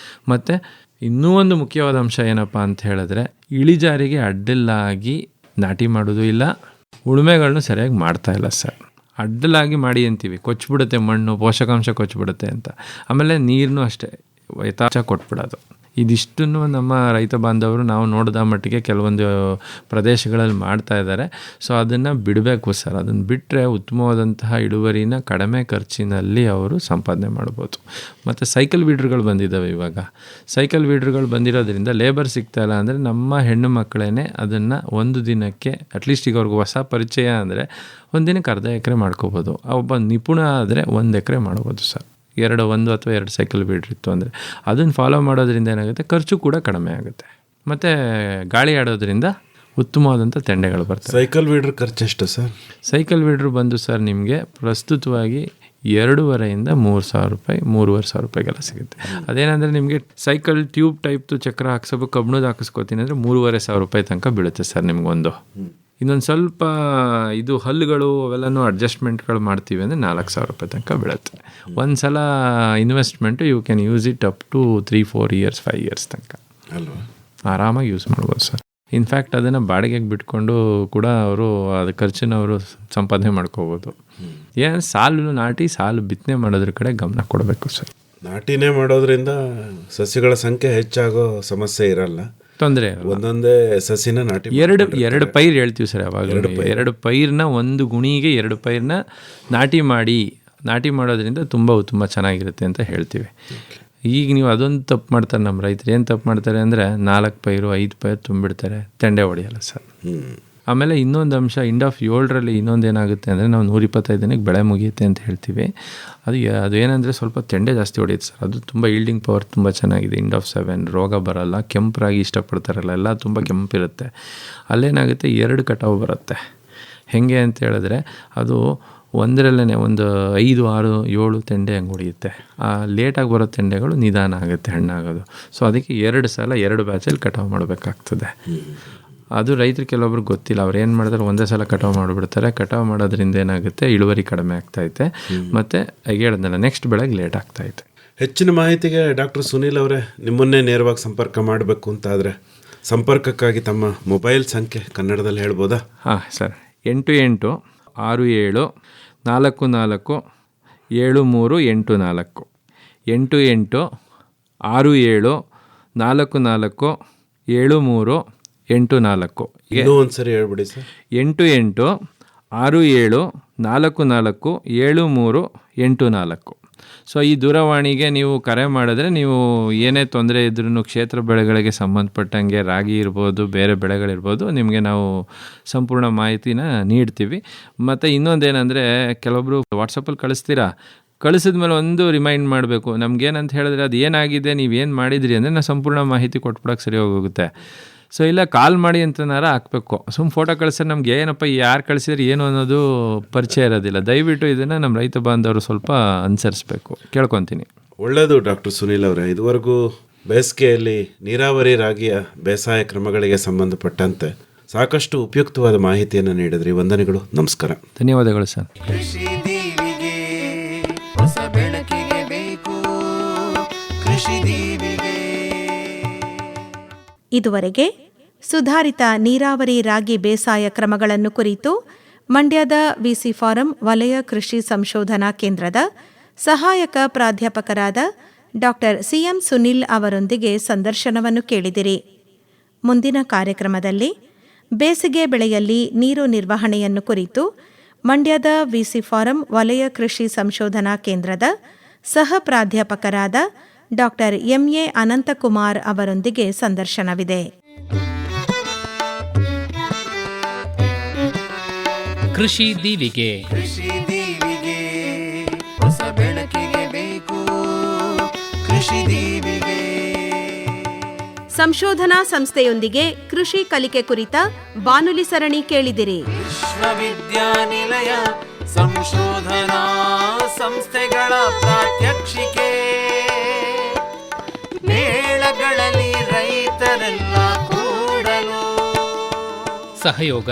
ಮತ್ತು ಇನ್ನೂ ಒಂದು ಮುಖ್ಯವಾದ ಅಂಶ ಏನಪ್ಪ ಅಂತ ಹೇಳಿದ್ರೆ, ಇಳಿಜಾರಿಗೆ ಅಡ್ಡಲಾಗಿ ನಾಟಿ ಮಾಡೋದು ಇಲ್ಲ, ಉಳುಮೆಗಳನ್ನೂ ಸರಿಯಾಗಿ ಮಾಡ್ತಾ ಇಲ್ಲ ಸರ್. ಅಡ್ಡಲಾಗಿ ಮಾಡಿ ಅಂತೀವಿ, ಕೊಚ್ಚಿಬಿಡುತ್ತೆ ಮಣ್ಣು, ಪೋಷಕಾಂಶ ಕೊಚ್ಚಿಬಿಡುತ್ತೆ ಅಂತ. ಆಮೇಲೆ ನೀರನ್ನು ಅಷ್ಟೇ ಯಥಾರ್ಥ ಕೊಟ್ಬಿಡೋದು. ಇದಿಷ್ಟನ್ನು ನಮ್ಮ ರೈತ ಬಾಂಧವರು ನಾವು ನೋಡಿದ ಮಟ್ಟಿಗೆ ಕೆಲವೊಂದು ಪ್ರದೇಶಗಳಲ್ಲಿ ಮಾಡ್ತಾ ಇದ್ದಾರೆ. ಸೊ ಅದನ್ನು ಬಿಡಬೇಕು ಸರ್. ಅದನ್ನು ಬಿಟ್ಟರೆ ಉತ್ತಮವಾದಂತಹ ಇಳುವರಿನ ಕಡಿಮೆ ಖರ್ಚಿನಲ್ಲಿ ಅವರು ಸಂಪಾದನೆ ಮಾಡ್ಬೋದು. ಮತ್ತು ಸೈಕಲ್ ವೀಡ್ರ್ಗಳು ಬಂದಿದ್ದಾವೆ ಇವಾಗ. ಸೈಕಲ್ ವೀಡ್ರ್ಗಳು ಬಂದಿರೋದ್ರಿಂದ ಲೇಬರ್ ಸಿಗ್ತಾಯಿಲ್ಲ ಅಂದರೆ ನಮ್ಮ ಹೆಣ್ಣು ಮಕ್ಕಳೇ ಅದನ್ನು ಒಂದು ದಿನಕ್ಕೆ ಅಟ್ಲೀಸ್ಟ್ ಈಗ ಅವ್ರಿಗೆ ಹೊಸ ಪರಿಚಯ ಅಂದರೆ ಒಂದು ದಿನಕ್ಕೆ ಅರ್ಧ ಎಕರೆ ಮಾಡ್ಕೋಬೋದು. ಒಬ್ಬ ನಿಪುಣ ಆದರೆ 1 ಎಕರೆ ಮಾಡ್ಬೋದು ಸರ್. 1 ಅಥವಾ 2 ಸೈಕಲ್ ವೀಡ್ರ್ ಇತ್ತು ಅಂದರೆ ಅದನ್ನು ಫಾಲೋ ಮಾಡೋದ್ರಿಂದ ಏನಾಗುತ್ತೆ, ಖರ್ಚು ಕೂಡ ಕಡಿಮೆ ಆಗುತ್ತೆ. ಮತ್ತು ಗಾಳಿ ಆಡೋದ್ರಿಂದ ಉತ್ತಮವಾದಂಥ ತೆಂಡೆಗಳು ಬರ್ತವೆ. ಸೈಕಲ್ ವೀಡ್ರ್ ಖರ್ಚು ಎಷ್ಟು ಸರ್? ಸೈಕಲ್ ವೀಡ್ರ್ ಬಂದು ಸರ್ ನಿಮಗೆ ಪ್ರಸ್ತುತವಾಗಿ 2,500 3,000 ರೂಪಾಯಿ, 3,500 ರೂಪಾಯಿಗೆಲ್ಲ ಸಿಗುತ್ತೆ. ಅದೇನಂದರೆ ನಿಮಗೆ ಸೈಕಲ್ ಟ್ಯೂಬ್ ಟೈಪ್ದು ಚಕ್ರ ಹಾಕ್ಸೋಬೇಕು, ಕಬ್ಣದ ಹಾಕಿಸ್ಕೋತೀನಿ ಅಂದರೆ 3,500 ರೂಪಾಯಿ ತನಕ ಬೀಳುತ್ತೆ ಸರ್ ನಿಮ್ಗೊಂದು. ಇನ್ನೊಂದು ಸ್ವಲ್ಪ ಇದು ಹಲ್ಲುಗಳು ಅವೆಲ್ಲನೂ ಅಡ್ಜಸ್ಟ್ಮೆಂಟ್ಗಳು ಮಾಡ್ತೀವಿ ಅಂದರೆ 4,000 ರೂಪಾಯಿ ತನಕ ಬೀಳುತ್ತೆ. ಒಂದು ಸಲ investment you can use it up to 3-4 years 5 years ತನಕ ಅಲ್ವಾ? ಆರಾಮಾಗಿ ಯೂಸ್ ಮಾಡ್ಬೋದು ಸರ್. ಇನ್ಫ್ಯಾಕ್ಟ್ ಅದನ್ನು ಬಾಡಿಗೆಗೆ ಬಿಟ್ಕೊಂಡು ಕೂಡ ಅವರು ಅದು ಖರ್ಚನ್ನ ಅವರು ಸಂಪಾದನೆ ಮಾಡ್ಕೋಬೋದು. ಏನು ಸಾಲು ನಾಟಿ ಸಾಲು ಬಿತ್ತನೆ ಮಾಡೋದ್ರ ಕಡೆ ಗಮನ ಕೊಡಬೇಕು ಸರ್. ನಾಟಿನೇ ಮಾಡೋದ್ರಿಂದ ಸಸಿಗಳ ಸಂಖ್ಯೆ ಹೆಚ್ಚಾಗೋ ಸಮಸ್ಯೆ ಇರಲ್ಲ, ತೊಂದರೆ. ಒಂದೊಂದೇ ಸಸಿನ ನಾಟಿ ಎರಡು ಪೈರು ಹೇಳ್ತೀವಿ ಸರ್. ಯಾವಾಗ 2 ಪೈರನ್ನ ಒಂದು ಗುಣಿಗೆ 2 ಪೈರನ್ನ ನಾಟಿ ಮಾಡೋದ್ರಿಂದ ತುಂಬ ಚೆನ್ನಾಗಿರುತ್ತೆ ಅಂತ ಹೇಳ್ತೀವಿ. ಈಗ ನೀವು ಅದೊಂದು ತಪ್ಪು ಮಾಡ್ತಾರೆ ನಮ್ಮ ರೈತರು. ಏನು ತಪ್ಪು ಮಾಡ್ತಾರೆ ಅಂದರೆ 4 ಪೈರು 5 ಪೈರು ತುಂಬಿಡ್ತಾರೆ, ತೆಂಡೆ ಹೊಡೆಯಲ್ಲ ಸರ್. ಆಮೇಲೆ ಇನ್ನೊಂದು ಅಂಶ, ಎಂಡ್ ಆಫ್ 7ರಲ್ಲಿ ಇನ್ನೊಂದು ಏನಾಗುತ್ತೆ ಅಂದರೆ ನಾವು 125 ದಿನಕ್ಕೆ ಬೆಳೆ ಮುಗಿಯುತ್ತೆ ಅಂತ ಹೇಳ್ತೀವಿ. ಅದು ಏನಂದರೆ ಸ್ವಲ್ಪ ತೆಂಡೆ ಜಾಸ್ತಿ ಹೊಡೆಯುತ್ತೆ ಸರ್. ಅದು ತುಂಬ ಈಲ್ಡಿಂಗ್ ಪವರ್ ತುಂಬ ಚೆನ್ನಾಗಿದೆ. ಎಂಡ್ ಆಫ್ 7 ರೋಗ ಬರಲ್ಲ, ಕೆಂಪರಾಗಿ ಇಷ್ಟಪಡ್ತಾರಲ್ಲ, ಎಲ್ಲ ತುಂಬ ಕೆಂಪಿರುತ್ತೆ. ಅಲ್ಲೇನಾಗುತ್ತೆ 2 ಕಟಾವು ಬರುತ್ತೆ. ಹೇಗೆ ಅಂತ ಹೇಳಿದ್ರೆ ಅದು ಒಂದರಲ್ಲೇ ಒಂದು 5, 6, 7 ತೆಂಡೆ ಹಂಗೆ ಹೊಡೆಯುತ್ತೆ. ಲೇಟಾಗಿ ಬರೋ ತೆಂಡೆಗಳು ನಿಧಾನ ಆಗುತ್ತೆ ಹಣ್ಣಾಗೋದು. ಸೊ ಅದಕ್ಕೆ 2 ಸಲ 2 ಬ್ಯಾಚಲ್ಲಿ ಕಟಾವು ಮಾಡಬೇಕಾಗ್ತದೆ. ಅದು ರೈತರು ಕೆಲವೊಬ್ರಿಗೆ ಗೊತ್ತಿಲ್ಲ. ಅವ್ರು ಏನು ಮಾಡ್ತಾರೆ, ಒಂದೇ ಸಲ ಕಟಾವು ಮಾಡಿಬಿಡ್ತಾರೆ. ಕಟಾವು ಮಾಡೋದ್ರಿಂದ ಏನಾಗುತ್ತೆ, ಇಳುವರಿ ಕಡಿಮೆ ಆಗ್ತೈತೆ ಮತ್ತು ಹೇಳಿದ್ನಲ್ಲ ನೆಕ್ಸ್ಟ್ ಬೆಳೆಗೆ ಲೇಟ್ ಆಗ್ತೈತೆ. ಹೆಚ್ಚಿನ ಮಾಹಿತಿಗೆ ಡಾಕ್ಟರ್ ಸುನೀಲ್ ಅವರೇ ನಿಮ್ಮನ್ನೇ ನೇರವಾಗಿ ಸಂಪರ್ಕ ಮಾಡಬೇಕು ಅಂತಾದರೆ ಸಂಪರ್ಕಕ್ಕಾಗಿ ತಮ್ಮ ಮೊಬೈಲ್ ಸಂಖ್ಯೆ ಕನ್ನಡದಲ್ಲಿ ಹೇಳ್ಬೋದಾ? ಹಾಂ ಸರ್, 88 67 44 7384 88 67 44 7384. ಇನ್ನೂ ಒಂದ್ಸರಿ ಹೇಳ್ಬಿಡಿ ಸರ್. 88 67 44 7384. ಸೊ ಈ ದೂರವಾಣಿಗೆ ನೀವು ಕರೆ ಮಾಡಿದ್ರೆ ನೀವು ಏನೇ ತೊಂದರೆ ಇದ್ರೂ ಕ್ಷೇತ್ರ ಬೆಳೆಗಳಿಗೆ ಸಂಬಂಧಪಟ್ಟಂಗೆ ರಾಗಿ ಇರ್ಬೋದು, ಬೇರೆ ಬೆಳೆಗಳಿರ್ಬೋದು, ನಿಮಗೆ ನಾವು ಸಂಪೂರ್ಣ ಮಾಹಿತಿನ ನೀಡ್ತೀವಿ. ಮತ್ತು ಇನ್ನೊಂದೇನೆಂದರೆ ಕೆಲವೊಬ್ಬರು ವಾಟ್ಸಪ್ಪಲ್ಲಿ ಕಳಿಸಿದ್ಮೇಲೆ ಒಂದು ರಿಮೈಂಡ್ ಮಾಡಬೇಕು. ನಮಗೇನಂತ ಹೇಳಿದ್ರೆ ಅದು ಏನಾಗಿದೆ, ನೀವೇನು ಮಾಡಿದ್ರಿ ಅಂದರೆ ನಾವು ಸಂಪೂರ್ಣ ಮಾಹಿತಿ ಕೊಟ್ಬಿಡೋಕೆ ಸರಿ ಹೋಗುತ್ತೆ. ಸೊ ಇಲ್ಲ ಕಾಲ್ ಮಾಡಿ ಅಂತನಾರ ಹಾಕಬೇಕು. ಫೋಟೋ ಕಳಿಸಿದ್ರೆ ನಮ್ಗೆ ಏನಪ್ಪ ಯಾರು ಕಳಿಸಿದ್ರೆ ಏನು ಅನ್ನೋದು ಪರಿಚಯ ಇರೋದಿಲ್ಲ. ದಯವಿಟ್ಟು ಇದನ್ನು ನಮ್ಮ ರೈತ ಬಾಂಧವರು ಸ್ವಲ್ಪ ಅನುಸರಿಸಬೇಕು, ಕೇಳ್ಕೊತೀನಿ. ಒಳ್ಳೆಯದು ಡಾಕ್ಟರ್ ಸುನೀಲ್ ಅವರೇ. ಇದುವರೆಗೂ ಬೇಸಿಗೆಯಲ್ಲಿ ನೀರಾವರಿ ರಾಗಿಯ ಬೇಸಾಯ ಕ್ರಮಗಳಿಗೆ ಸಂಬಂಧಪಟ್ಟಂತೆ ಸಾಕಷ್ಟು ಉಪಯುಕ್ತವಾದ ಮಾಹಿತಿಯನ್ನು ನೀಡಿದ್ರಿ. ವಂದನೆಗಳು, ನಮಸ್ಕಾರ. ಧನ್ಯವಾದಗಳು ಸರ್. ಕೃಷಿ ದೀವಿಗೆ ಹೊಸ ಬೆಳಕಿಗೆ ಬೇಕು ಕೃಷಿ ದೀವಿಗೆ. ಇದುವರೆಗೆ ಸುಧಾರಿತ ನೀರಾವರಿ ರಾಗಿ ಬೇಸಾಯ ಕ್ರಮಗಳನ್ನು ಕುರಿತು ಮಂಡ್ಯದ ವಿಸಿ ಫಾರಂ ವಲಯ ಕೃಷಿ ಸಂಶೋಧನಾ ಕೇಂದ್ರದ ಸಹಾಯಕ ಪ್ರಾಧ್ಯಾಪಕರಾದ ಡಾಕ್ಟರ್ ಸಿಎಂ ಸುನಿಲ್ ಅವರೊಂದಿಗೆ ಸಂದರ್ಶನವನ್ನು ಕೇಳಿದಿರಿ. ಮುಂದಿನ ಕಾರ್ಯಕ್ರಮದಲ್ಲಿ ಬೇಸಿಗೆ ಬೆಳೆಯಲ್ಲಿ ನೀರು ನಿರ್ವಹಣೆಯನ್ನು ಕುರಿತು ಮಂಡ್ಯದ ವಿಸಿ ಫಾರಂ ವಲಯ ಕೃಷಿ ಸಂಶೋಧನಾ ಕೇಂದ್ರದ ಸಹ ಪ್ರಾಧ್ಯಾಪಕರಾದ ಡಾಕ್ಟರ್ ಎಂಎ ಅನಂತಕುಮಾರ್ ಅವರೊಂದಿಗೆ ಸಂದರ್ಶನವಿದೆ. ಕೃಷಿ ದೀವಿಗೆ ಹೊಸ ಬೆಳಕಿಗೆ ಬೇಕು ಕೃಷಿ ದೀವಿಗೆ. ಸಂಶೋಧನಾ ಸಂಸ್ಥೆಯೊಂದಿಗೆ ಕೃಷಿ ಕಲಿಕೆ ಕುರಿತ ಬಾನುಲಿ ಸರಣಿ ಕೇಳಿದಿರಿ. ವಿಶ್ವವಿದ್ಯಾನಿಲಯ ಸಂಶೋಧನಾ ಸಂಸ್ಥೆಗಳ ಪ್ರಾತ್ಯಕ್ಷಿಕೆ ಮೇಳಗಳಲ್ಲಿ ಸಹಯೋಗ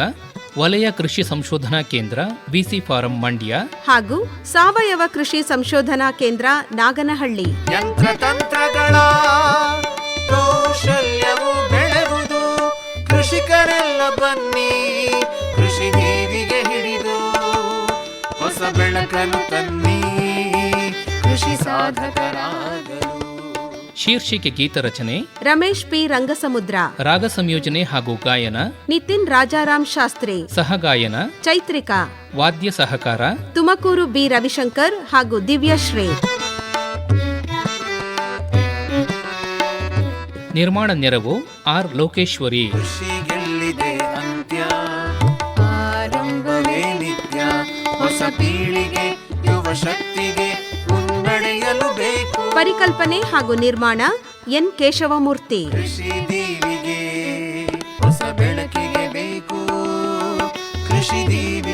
ವಲಯ ಕೃಷಿ ಸಂಶೋಧನಾ ಕೇಂದ್ರ ವಿಸಿ ಫಾರಂ ಮಂಡ್ಯ ಹಾಗೂ ಸಾವಯವ ಕೃಷಿ ಸಂಶೋಧನಾ ಕೇಂದ್ರ ನಾಗನಹಳ್ಳಿ. ಯಂತ್ರತಂತ್ರಗಳ ಕೌಶಲ್ಯವು ಬೆಳೆವುದು, ಕೃಷಿಕರೆಲ್ಲ ಬನ್ನಿ ಕೃಷಿ ದೀವಿಗೆ ಹಿಡಿದು ಹೊಸ ಬೆಳಕನ್ನು ತನ್ನಿ ಕೃಷಿ ಸಾಧಕರಾಗಲು. ಶೀರ್ಷಿಕೆ ಗೀತರಚನೆ ರಮೇಶ್ ಪಿ ರಂಗಸಮುದ್ರ. ರಾಗ ಸಂಯೋಜನೆ ಹಾಗೂ ಗಾಯನ ನಿತಿನ್ ರಾಜಾರಾಮ್ ಶಾಸ್ತ್ರಿ. ಸಹಗಾಯನ ಚೈತ್ರಿಕಾ. ವಾದ್ಯ ಸಹಕಾರ ತುಮಕೂರು ಬಿ ರವಿಶಂಕರ್ ಹಾಗೂ ದಿವ್ಯಶ್ರೀ. ನಿರ್ಮಾಣ ನೆರವು ಆರ್ ಲೋಕೇಶ್ವರಿ. ಕೃಷಿಗೆಲ್ಲಿದೆ ಅಂತ್ಯ, ಆರಂಭವೇ ನಿತ್ಯ. ಹೊಸ ಪೀಳಿಗೆ ಯುವ ಶಕ್ತಿಗೆ ಮುನ್ನಡೆಯಲು ಬೇಕು. ಪರಿಕಲ್ಪನೆ ಹಾಗೂ ನಿರ್ಮಾಣ ಎನ್ ಕೇಶವಮೂರ್ತಿ. ಕೃಷಿ ದೀವಿಗೆ ಹೊಸ ಬೆಳಕಿಗೆ ಬೇಕು. ಕೃಷಿ ದೀವಿ